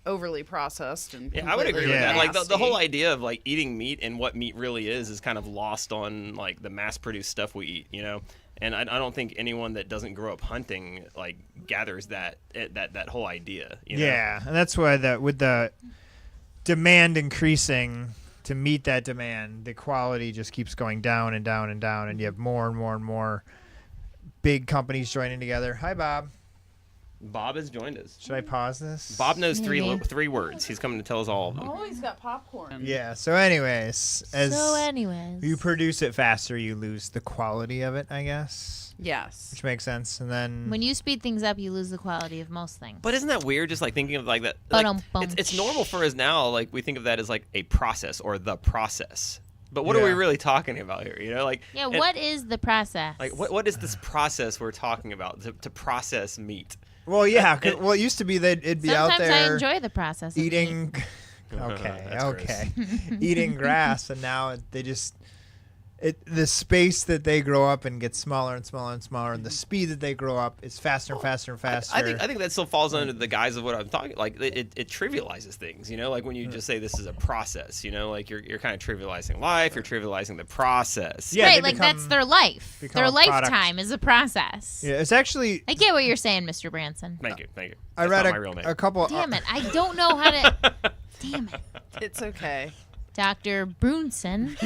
overly processed and Yeah, I would agree with Yeah. that. Like the nasty. whole idea of like eating meat and what meat really is kind of lost on like the mass-produced stuff we eat, you know. And I don't think anyone that doesn't grow up hunting like gathers that whole idea. You know? yeah, and that's why with the demand increasing to meet that demand, the quality just keeps going down and down and down, and you have more and more and more big companies joining together. Hi, Bob. Bob has joined us. Should I pause this? Bob knows Maybe. three words. He's coming to tell us all of them. Oh, he's got popcorn. Yeah. So, anyways, as anyways, you produce it faster, you lose the quality of it, I guess, Yes. which makes sense. And then when you speed things up, you lose the quality of most things. But isn't that weird? Just like thinking of like that. Like, Ba-dum-bum. it's normal for us now. Like we think of that as like a process or the process. But what are we Yeah. really talking about here? You know, like yeah, and- what is the process? Like what is this process we're talking about to process meat? well, yeah. 'Cause- well, it used to be that it'd be Sometimes out there I enjoy the process. of meat. eating. Okay, That's okay. Eating grass, and now they just the space that they grow up in gets smaller and smaller and smaller, and the speed that they grow up is faster and faster and faster. I think that still falls under the guise of what I'm talking. Like it trivializes things, you know. Like when you just say this is a process, you know, like you're kind of trivializing life. You're trivializing the process. Yeah, right, they like that's become- their life. become Their a product. lifetime is a process. Yeah, it's actually. I get what you're saying, Mr. Branson. Thank you. Thank you. I That's read not my real name. a couple. Damn it, I don't know how to. Damn it, It's okay. Dr. Brunson.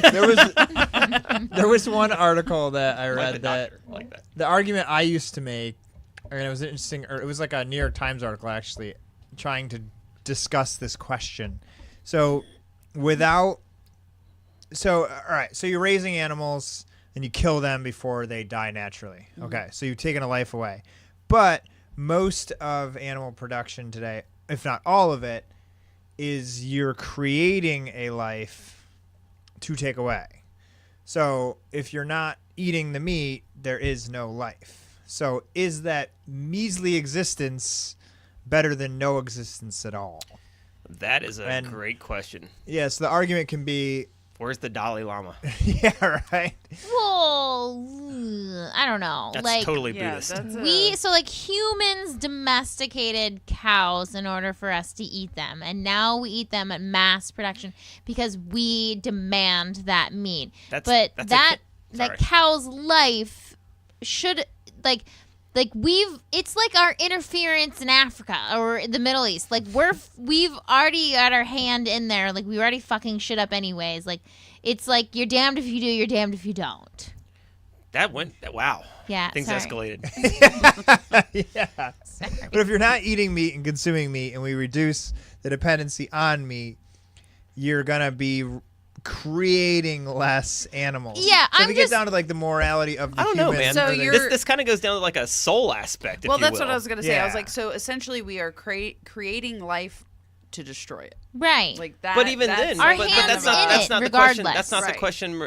There was one article that I Like read the that doctor, like that. the argument I used to make, and it was interesting, or it was like a New York Times article actually, trying to discuss this question. So, all right, so you're raising animals and you kill them before they die naturally. Okay, so you've taken a life away, but most of animal production today, if not all of it, is you're creating a life to take away. So if you're not eating the meat, there is no life. So is that measly existence better than no existence at all? That is a And- great question. Yes, the argument can be, Where's the Dalai Lama? yeah, right. Well, I don't know. That's like totally Yeah, Buddhist. that's so like humans domesticated cows in order for us to eat them, and now we eat them at mass production because we demand that meat. That's But a that sorry. cow's life should like it's like our interference in Africa or the Middle East. Like we've already got our hand in there. Like we already fucking shit up anyways. Like it's like you're damned if you do, you're damned if you don't. Wow. Yeah, Things sorry. escalated. Yeah. But if you're not eating meat and consuming meat and we reduce the dependency on meat, you're going to be creating less animals. Yeah, so if I'm we get just- down to like the morality of the I don't know, human, man. So or the- you're- This kind of goes down to like a soul aspect, if well, you that's will. what I was gonna say. I was Yeah. like, so essentially, we are creating life to destroy it. Right. Like that. But even that's then, Our but hands that's in not, that's it, not the question. That's regardless. not the Right. question.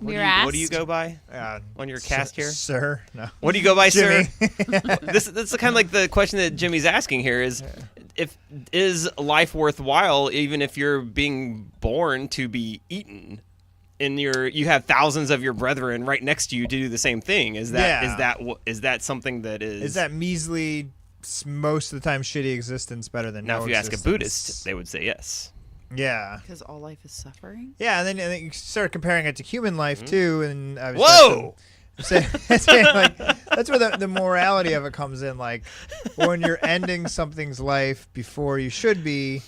What We're do you asked. go by uh, on your cast here? Sir, no. What do you go by, Jimmy. sir? This is kind of like the question that Jimmy's asking here is, is life worthwhile even if you're being born to be eaten? You have thousands of your brethren right next to you to do the same thing. Is that something that is? Is that measly, most of the time shitty existence better than now? no If you ask a existence? Buddhist, they would say yes. Yeah. because all life is suffering. Yeah, and then you start comparing it to human life too, and I was Whoa! saying, like, that's where the morality of it comes in. Like when you're ending something's life before you should be,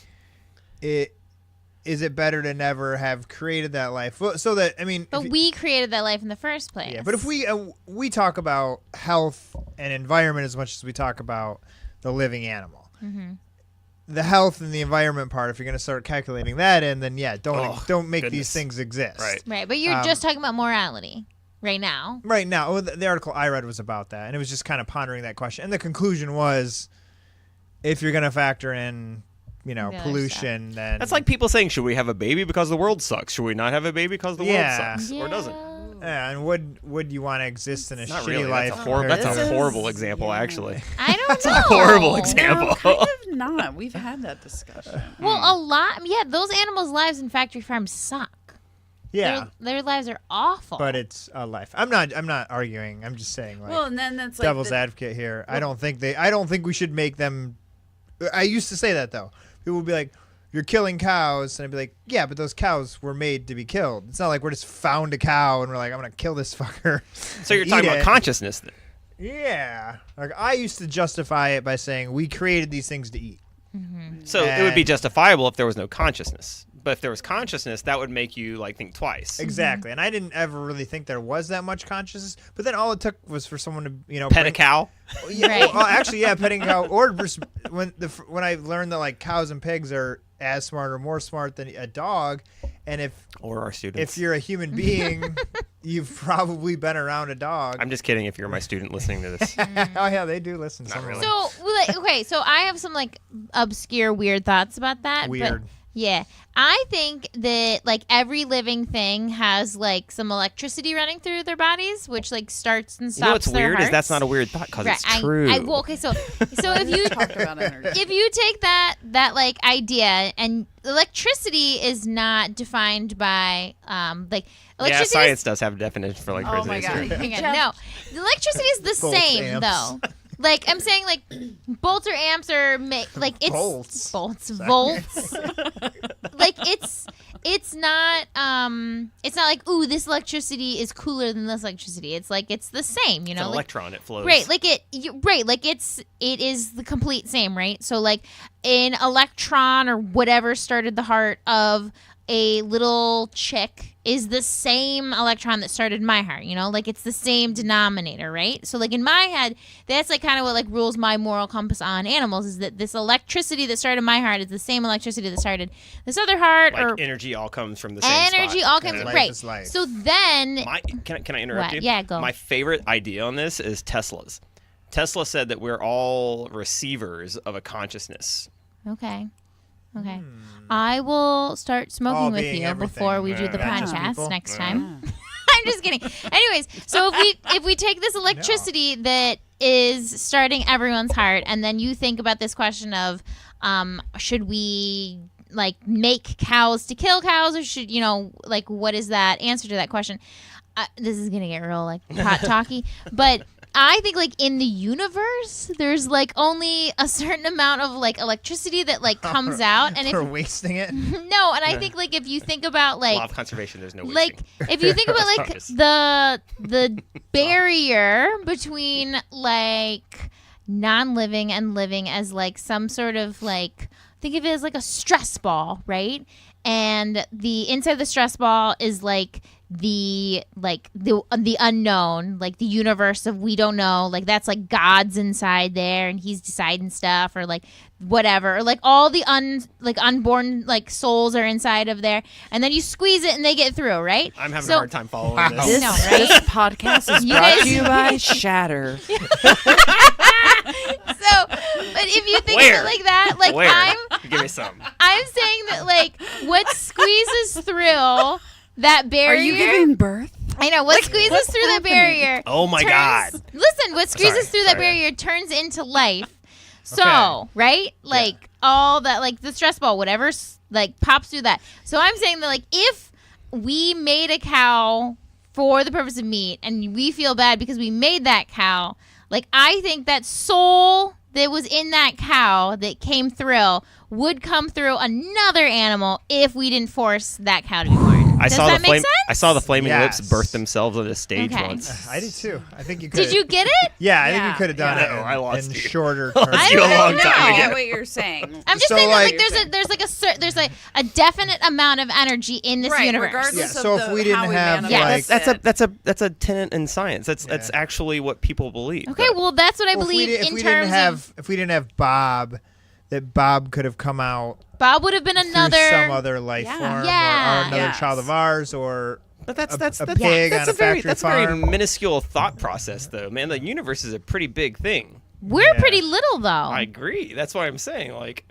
is it better to never have created that life? Well, so that I mean, But we created that life in the first place. yeah. But if we talk about health and environment as much as we talk about the living animal. Mm-hmm. The health and the environment part, if you're going to start calculating that in, then yeah, don't make goodness. these things exist. Right. Right, but you're just talking about morality right now. Right now, the article I read was about that, and it was just kind of pondering that question. And the conclusion was, if you're going to factor in, The other pollution, then That's like people saying, should we have a baby because the world sucks? Should we not have a baby because the Yeah. world sucks? Or doesn't? yeah, and would you want to exist in a Not shitty really. life? That's This a is- horrible example, yeah. actually. I don't know. A horrible example. No, kind of not. We've had that discussion. Well, a lot. Yeah, those animals' lives in factory farms suck. Yeah, Their lives are awful. but it's a life. I'm not arguing. I'm just saying, like, Well, and then that's like devil's advocate here. I don't think we should make them. I used to say that though. People would be like, "You're killing cows," and I'd be like, "Yeah, but those cows were made to be killed. It's not like we're just found a cow and we're like, I'm gonna kill this fucker." So you're and talking eat about it." consciousness then. Yeah, like I used to justify it by saying we created these things to eat. So it would be And- justifiable if there was no consciousness. But if there was consciousness, that would make you like think twice. Exactly, and I didn't ever really think there was that much consciousness. But then all it took was for someone to Pet a bring- cow. Yeah, Right. well, actually, yeah, petting a cow. Or when I learned that like cows and pigs are as smart or more smart than a dog, and Or our students. if you're a human being, you've probably been around a dog. I'm just kidding if you're my student listening to this. Oh yeah, they do listen. Not Some of really. them. So, okay, so I have some like obscure, weird thoughts about that. Weird. But yeah, I think that like every living thing has like some electricity running through their bodies, which like starts and stops. You know what's their weird is that's hearts. not a weird thought because Right, it's true. well, okay, so if you talk about energy. if you take that like idea, and electricity is not defined by like yeah, electricity is- science does have a definition for like Oh my electricity. God. Hang on, Jeff- no, the electricity is the Volts, same amps. though. Like I'm saying, like bolts or amps or like it's Volts. volts. Like it's not like ooh, this electricity is cooler than this electricity. It's like it's the same, you It's know. an like, electron. It flows. right, like it is the complete same, right? So like an electron or whatever started the heart of a little chick is the same electron that started my heart, you know, like it's the same denominator, right? So like in my head, that's like kind of what like rules my moral compass on animals, is that this electricity that started my heart is the same electricity that started this other heart, Like or energy all comes from the same energy spot. all comes Yeah. Life right. is life. So then Can I interrupt What? you? Yeah, go. My favorite idea on this is Tesla's. Tesla said that we're all receivers of a consciousness. okay. Okay. I will start smoking All with being you everything. before we do the Not just podcast people. next time. I'm just kidding. Anyways, so if we take this electricity that is starting everyone's heart, and then you think about this question of, should we like make cows to kill cows, or should like what is that answer to that question? This is gonna get real like hot talky, but I think like in the universe, there's like only a certain amount of like electricity that like comes out, and if We're wasting it. no, and I think like if you think about Law like of conservation. There's no like wasting. if you think about like Promise. the barrier between like non-living and living as like some sort of like, think of it as like a stress ball, right? And the inside the stress ball is like the unknown, like the universe of we don't know, like that's like God's inside there and he's deciding stuff, or like whatever, or like all the unborn like souls are inside of there, and then you squeeze it and they get through, right? I'm having So- a hard time following this. This, No, right? this podcast is You brought guys- to you by Shatter. So, but if you think Where? of it like that, like Where? I'm Give me some. saying that like what squeezes through that barrier. Are you giving birth? I know what squeezes what's through that happening? barrier. Oh my God. Listen, what squeezes through that Sorry. barrier turns into life. So, Okay. right? Like all that, like the stress ball, whatever, like pops through that. So I'm saying that like if we made a cow for the purpose of meat and we feel bad because we made that cow, like I think that soul that was in that cow that came through would come through another animal if we didn't force that cow to be born. I Does saw that the make flame. sense? I saw the flaming Yes. lips birth themselves on a stage Okay. once. I did too. I think you could. Did you get it? Yeah, I think Yeah, you could have done yeah. it No, in, I lost in you. shorter I terms. I you a don't long know. time I ago. get what you're saying. I'm just So, saying that like like- there's a definite amount of energy in this Right, universe. regardless Yeah, of so if the- we didn't how we have, manifest like- it. That's a tenet in science. That's actually what people believe. Okay, well that's what I Well, believe if in we terms didn't have, of if we didn't have Bob, that Bob could have come out Bob would have been through another. some other life Yeah. form, Yeah. or another Yes. child of ours, or But that's a pig that's on a factory that's a farm. very minuscule thought process, though. Man, the universe is a pretty big thing. We're Yeah. pretty little though. I agree. That's why I'm saying, like,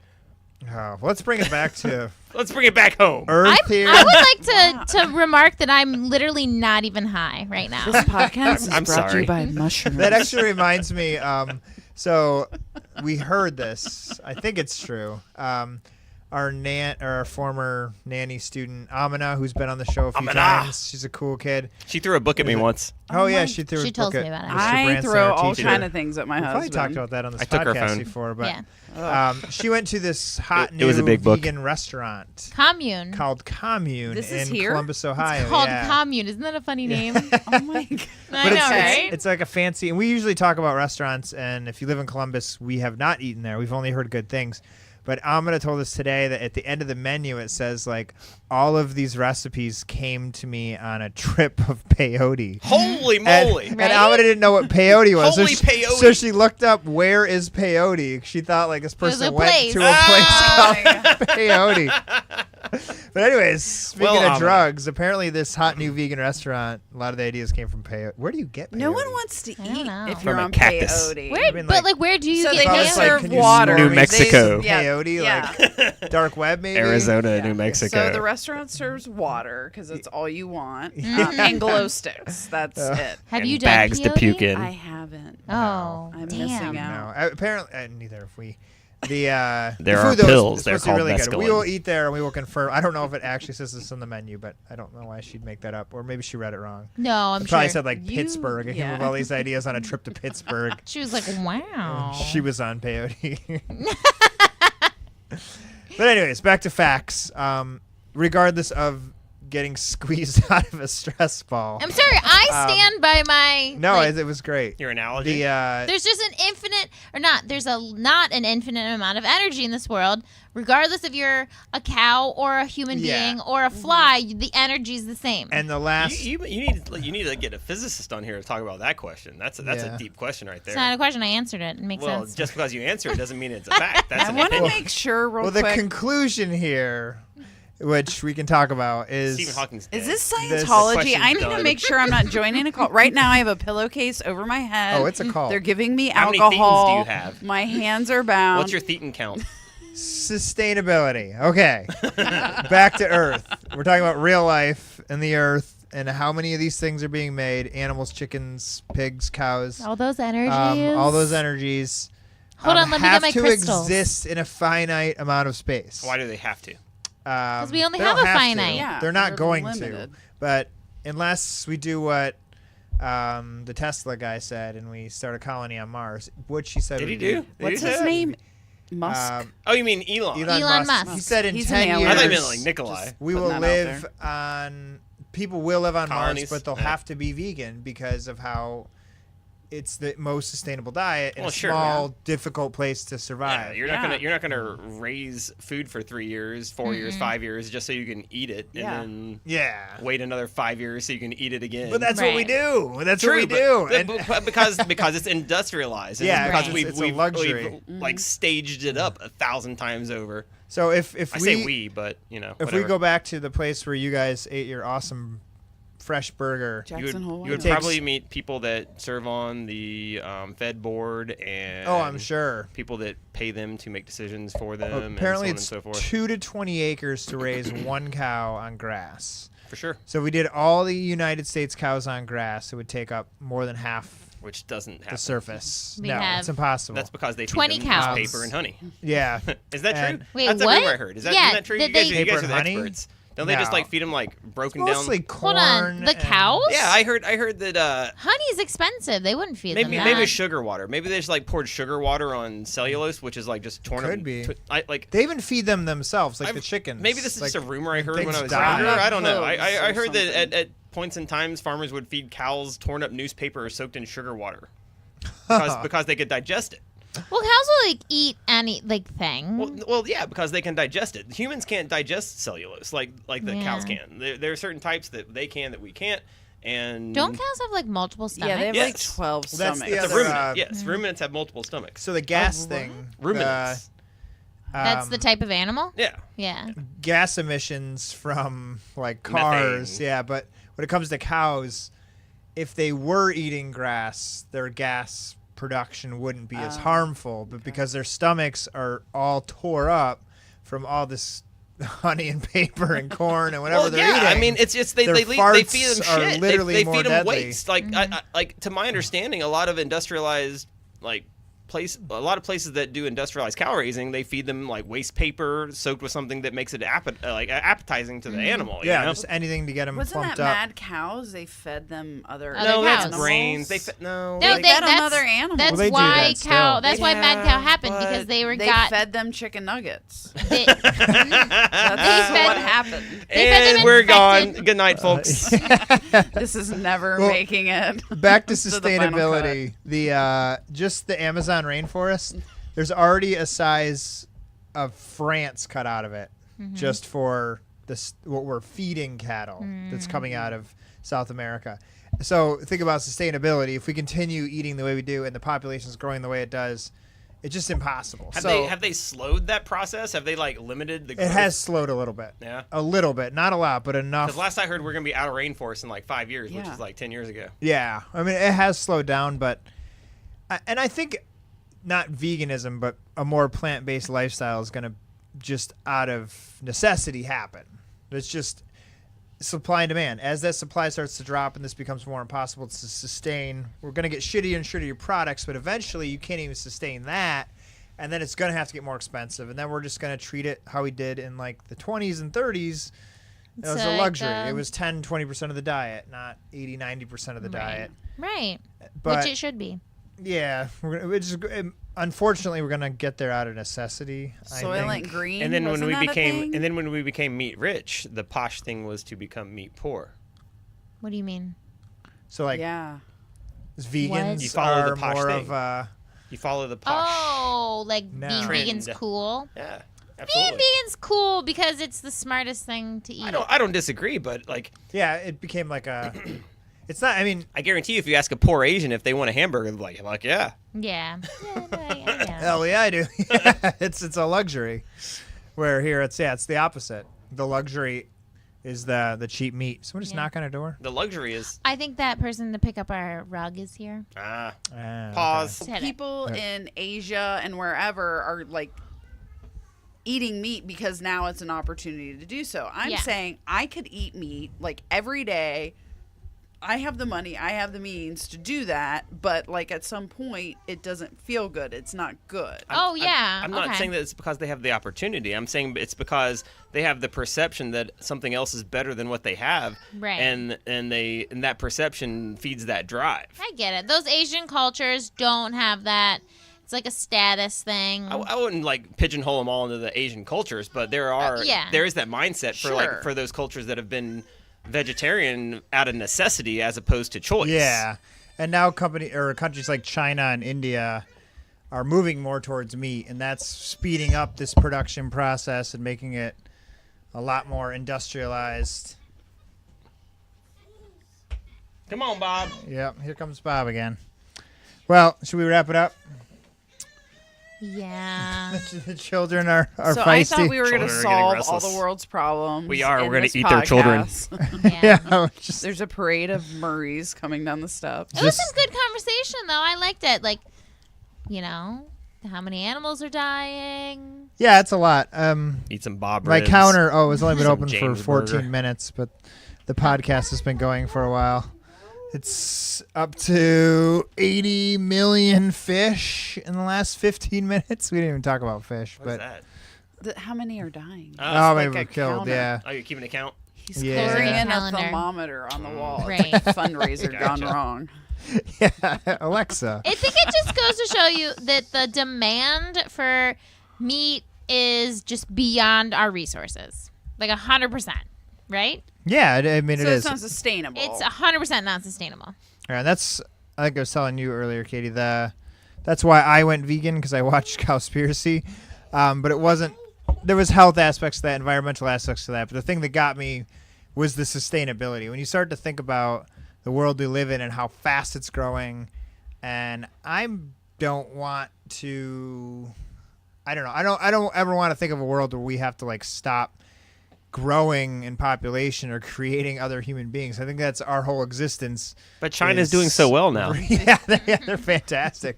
Oh, let's bring it back to let's bring it back home. Earth here. I would like to remark that I'm literally not even high right now. This podcast is I'm brought to sorry. you by mushrooms. That actually reminds me. So we heard this. I think it's true. Our former nanny student Amina, who's been on the show a few Amina. times. She's a cool kid. She threw a book at me once. Oh yeah, she threw. She a tells book me at about it. Mr. I Branson, throw our all teacher. kind of things at my We probably husband. talked about that on this I took her podcast phone. before, but Yeah. she went to this hot It was a new big book. vegan restaurant Commune. called Commune This is in here? Columbus, Ohio. It's called yeah. Commune. Isn't that a funny name? Oh my god. I But know, it's, right? it's like a fancy, and we usually talk about restaurants, and if you live in Columbus, we have not eaten there. We've only heard good things. But Amina told us today that at the end of the menu, it says, like, all of these recipes came to me on a trip of peyote. Holy And, moly! and Right? Amina didn't know what peyote was. Holy so peyote. So she looked up, where is peyote? She thought, like, this There's person a went place. to a place Oh my called peyote. But anyways, speaking Well, of Amina. drugs, apparently this hot new vegan restaurant, a lot of the ideas came from peyote. Where do you get peyote? No one wants to I don't eat know. if From you're a on cactus. peyote. Where, I mean, but like- like, where do you So get they Probably just like, serve can you water. snore New me Mexico. They, yeah, peyote, yeah. like dark web, maybe. Arizona, Yeah. New Mexico. So the restaurant serves water because it's all you want, and glow sticks. That's it. Have And you done bags to peyote? puke in. I haven't. Oh, I'm damn. missing out. No, apparently neither have we. The There the are food, though, is pills. They're supposed to be called really good. We mescaline. will eat there and we will confirm. I don't know if it actually says this on the menu, but I don't know why she'd make that up, or maybe she read it wrong. No, I'm It probably sure. said like You- Pittsburgh. I came up with yeah. all these ideas on a trip to Pittsburgh. She was like, wow. She was on peyote. But anyways, back to facts. Regardless of getting squeezed out of a stress ball. I'm sorry. I stand by my. No, like, it was great. Your analogy. The there's just an infinite, or not. There's not an infinite amount of energy in this world, regardless if you're a cow or a human Yeah. being or a fly. The energy is the same. and the last you need to get a physicist on here to talk about that question. That's Yeah. a deep question right there. It's not a question. I answered it. It makes Well, sense. just because you answer it doesn't mean it's a fact. That's I an want to opinion. make sure real well, the quick. conclusion here, which we can talk about, is Stephen Hawking's dead. Is this This Scientology? question's I need done. to make sure I'm not joining a cult. Right now, I have a pillowcase over my head. Oh, it's a cult. They're giving me How many alcohol. thetans do you have? My hands are bound. What's your thetan count? Sustainability. Okay. Back to Earth. We're talking about real life and the Earth and how many of these things are being made. Animals, chickens, pigs, cows. All those energies. All those energies. Hold on, let me have get my to crystals. exist in a finite amount of space. Why do they have to? Because we only have a finite. Yeah, they're not they're going limited. to. But unless we do what the Tesla guy said and we start a colony on Mars, which he said Did we he do? What's Did he his say that? name? Musk. Oh, you mean Elon? Elon Musk. He said in He's an 10 alien. years I thought you meant like Nikolai. Just we putting will that out live on people will live on Colonies, Mars, but they'll yeah. have to be vegan because of how it's the most sustainable diet in Well, a sure, small, difficult place to Yeah, survive. you're not gonna raise food for 3 years, 4 years, 5 years just so you can eat it, and Yeah. then Yeah. wait another 5 years so you can eat it again. But that's what we Right. do. That's True, what we do. but, And- but because it's industrialized. And Yeah, because Right. we've, it's a we've, luxury. we've like staged it up 1,000 times over. so if I we say we, but you know, if whatever. we go back to the place where you guys ate your awesome fresh burger, Jackson Hole. you would Takes- probably meet people that serve on the Fed board and oh, I'm sure. people that pay them to make decisions for them. Apparently, and it's so on and so forth. 2 to 20 acres to raise one cow on grass. For sure, So if we did all the United States cows on grass, it would take up more than half which doesn't the happen. surface. We no, have- it's impossible. That's because they feed 20 them cows. newspaper and honey. yeah. Is that And- true? Wait, That's what? a rumor I heard. Is that, Yeah, isn't that true? You did guys, they- you guys Paper are the and honey? experts. Don't they just No. like feed them like broken Mostly down? corn. Hold on, the and- cows? Yeah, I heard that Honey's expensive. They wouldn't feed them maybe that. maybe it's sugar water. Maybe they just like poured sugar water on cellulose, which is like just torn Could up. be. Like They even feed them themselves, like I've- the chickens. maybe this is like, just a rumor I heard when things I was die. younger. I don't know. Hooves I or heard that something. at points in times farmers would feed cows torn up newspaper soaked in sugar water because they could digest it. Well, cows will like eat any thing. Well, yeah, because they can digest it. Humans can't digest cellulose like the cows Yeah. can. There are certain types that they can that we can't. And Don't cows have like multiple stomachs? Yeah, they have Yes. like 12 Well, that's the stomachs. it's a other, ruminant. Yes, ruminants have multiple stomachs. So the gas Oh, thing. Ruminants. That's the type of animal? Yeah. Yeah. Gas emissions from like cars. Methane. Yeah, but when it comes to cows, if they were eating grass, their gas production wouldn't be as harmful. But because their stomachs are all tore up from all this honey and paper and corn and whatever Well, they're yeah, eating. I mean, it's they their feed them farts are shit. literally They more feed them deadly. waste. Like to my understanding, a lot of industrialized a lot of places that do industrialized cow raising, they feed them like waste paper soaked with something that makes it appetizing to the animal. yeah, you know? just anything to get them Wasn't plumped that up. Mad Cows? They fed them other Other no, that's cows. grains. They No, They fed on that's, other animals. That's Well, they do why that cow. still. That's why Mad Cow happened because they were They got. fed them chicken nuggets. They, That's fed- what happened. They fed them And we're gone. infected. Good night, folks. This is never Well, making it. Back to the final sustainability. The just the Amazon rainforest. There's already a size of France cut out of it, just for this what we're feeding cattle that's coming out of South America. So think about sustainability. If we continue eating the way we do and the population's growing the way it does, it's just impossible. Have they slowed that process? Have they like limited the growth? It has slowed a little bit. Yeah. A little bit, not a lot, but enough. Because last I heard, we're gonna be out of rainforest in like 5 years, which Yeah. is like 10 years ago. Yeah, I mean it has slowed down, but I think not veganism, but a more plant-based lifestyle is going to just out of necessity happen. It's just supply and demand. As that supply starts to drop and this becomes more impossible to sustain, we're going to get shittier and shittier products, but eventually you can't even sustain that, and then it's going to have to get more expensive, and then we're just going to treat it how we did in like the 20s and 30s. It was a like, luxury. It was 10-20% of the diet, not 80-90% of the diet. right. But Which it should be. yeah, unfortunately, we're gonna get there out of necessity. I Soylent think. Green. And then wasn't that a thing? when we became meat rich, the posh thing was to become meat poor. What do you mean? So like, yeah. vegans You follow the are posh more thing. of a You follow the posh. Oh, like No. being Trend. vegan's cool. Yeah, Being absolutely. vegan's cool because it's the smartest thing to eat. I don't disagree, but like yeah. It became like a. It's not. I mean, I guarantee you, if you ask a poor Asian if they want a hamburger, they're like yeah. Yeah. Yeah, no, yeah. hell yeah, I do. it's a luxury. Where here it's the opposite. The luxury is the cheap meat. Someone just Yeah. knock on a door. The luxury is I think that person to pick up our rug is here. Ah, pause. Hit it. People in Asia and wherever are like eating meat because now it's an opportunity to do so. I'm saying I could eat meat like every day. I have the money, I have the means to do that, but like at some point it doesn't feel good. It's not good. I'm not saying that it's because they have the opportunity. I'm saying it's because they have the perception that something else is better than what they have, Right. and that perception feeds that drive. I get it. Those Asian cultures don't have that. It's like a status thing. I wouldn't like pigeonhole them all into the Asian cultures, but there is that mindset for Sure. for those cultures that have been vegetarian out of necessity as opposed to choice. Yeah, and now countries like China and India are moving more towards meat, and that's speeding up this production process and making it a lot more industrialized. Come on, Bob. Yep, here comes Bob again. Well, should we wrap it up? Yeah. The children are So feisty. I thought we were going to Children are getting solve all restless. the world's problems. We are. in We're gonna this eat their children. podcast. Yeah. just There's a parade of Murrays coming down the steps. It was some good conversation, though. I liked it. Like, you know, how many animals are dying. yeah, it's a lot. Eat some Bob My ribs. counter, it was only been Some open for James 14 burger. minutes, but the podcast has been going for a while. It's up to 80 million fish in the last 15 minutes. We didn't even talk about fish, What's but that? How many are dying? oh, like maybe a we're killed. counter. Yeah, Oh, you're keeping account? He's Yeah. carrying a Calendar. thermometer on the wall. Right. It's like a fundraiser Gotcha. gone wrong. yeah. Alexa. I think it just goes to show you that the demand for meat is just beyond our resources. Like 100%, right? Yeah, I mean So it is. it's not sustainable. It's 100% not sustainable. Yeah, that's. I think I was telling you earlier, Katie. That's why I went vegan, because I watched Cowspiracy, but it wasn't. There was health aspects to that, environmental aspects to that, but the thing that got me was the sustainability. When you start to think about the world we live in and how fast it's growing, and I don't want to. I don't know. I don't ever want to think of a world where we have to like stop growing in population or creating other human beings. I think that's our whole existence. But China's is- doing so well now. Yeah, they're fantastic.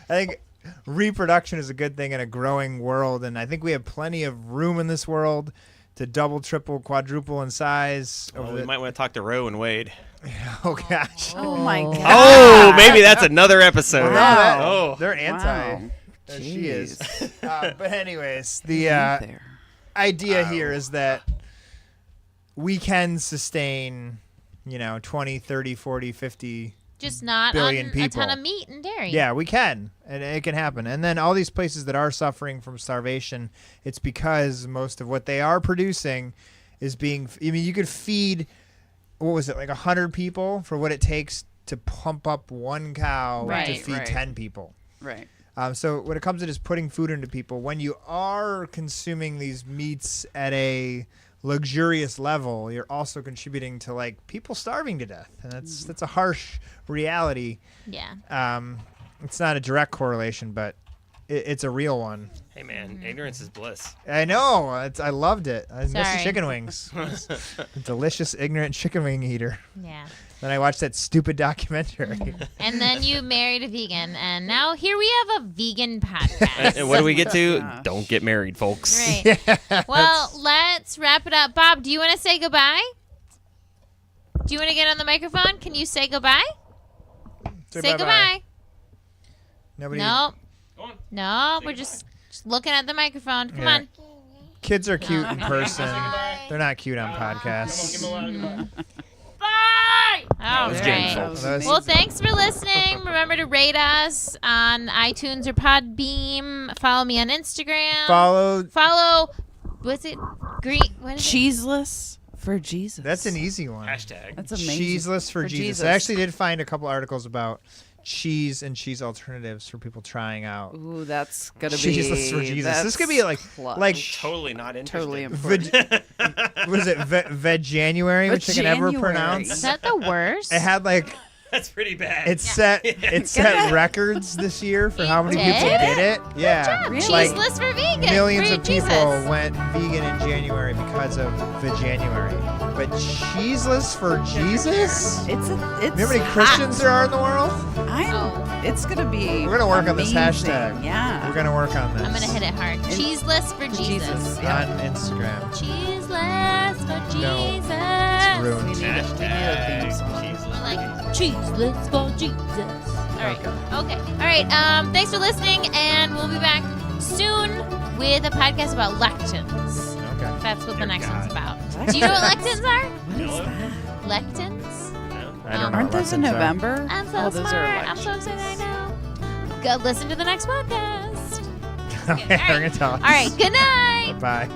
I think reproduction is a good thing in a growing world, and I think we have plenty of room in this world to double, triple, quadruple in size. Well, we might want to talk to Roe and Wade. Oh gosh. oh my god. Oh, maybe that's another episode. Wow. Oh, They're anti. Wow. She is. Jeez. But anyways, the There. idea here is that we can sustain, 20, 30, 40, 50. Just not Billion on a people. ton of meat and dairy. Yeah, we can. And it can happen. And then all these places that are suffering from starvation, it's because most of what they are producing is being. I mean, you could feed, what was it, like 100 people for what it takes to pump up one cow to Right, feed right. 10 people. Right. So when it comes to just putting food into people, when you are consuming these meats at a luxurious level, you're also contributing to like people starving to death, and that's a harsh reality. Yeah. It's not a direct correlation, but it's a real one. hey man, ignorance is bliss. I know. I loved it. I miss the Sorry. chicken wings. A delicious, ignorant chicken wing eater. Yeah. Then I watched that stupid documentary. And then you married a vegan, and now here we have a vegan podcast. And what do we get to? Gosh. Don't get married, folks. Right. Well, let's wrap it up. Bob, do you want to say goodbye? Do you want to get on the microphone? Can you say goodbye? Say bye-bye. goodbye. Nobody. Nope. Go on. No, Say we're goodbye. just looking at the microphone. Come Yeah. on. Kids are cute in No. person. Bye. They're not cute on podcasts. Bye. All was right. James' That fault. was Well, amazing. Well, thanks for listening. Remember to rate us on iTunes or Podbeam. Follow me on Instagram. Follow. What's it? Green. What is it? Cheeseless for Jesus. That's an easy one. Hashtag. That's amazing. Cheeseless for For Jesus. Jesus. I actually did find a couple articles about cheese and cheese alternatives for people trying out. Ooh, that's gonna be Cheeseless for Jesus. This could be like Totally not interested. totally important. what is it? Veg January, which I can never Veganuary. pronounce. Is that the worst? It had like That's pretty bad. It set records this year for how many It people did? did it. Yeah, Really? like Cheeseless for vegan. millions Free of people Jesus. went vegan in January because of the January. But cheeseless for Jesus? It's You know how many Christians there are in the world? It's gonna be. We're gonna work on this amazing. hashtag. Yeah. We're gonna work on this. I'm gonna hit it hard. Cheeseless for Jesus. Yeah. on Instagram. Cheeseless for No. Jesus. It's We ruined. need a theme song. Or like cheeseless for Jesus. All right. Okay. Okay. All right. Thanks for listening, and we'll be back soon with a podcast about lectins. Okay. That's what the Dear next God. one's about. Do you know what lectins are? Hello? Lectins? No? I don't know. Aren't those in what lectins are. November? I'm so Oh, those are smart. I'm so excited. I know. Go listen to the next podcast. Okay, All we're right. gonna tell. All right. Good night. Bye.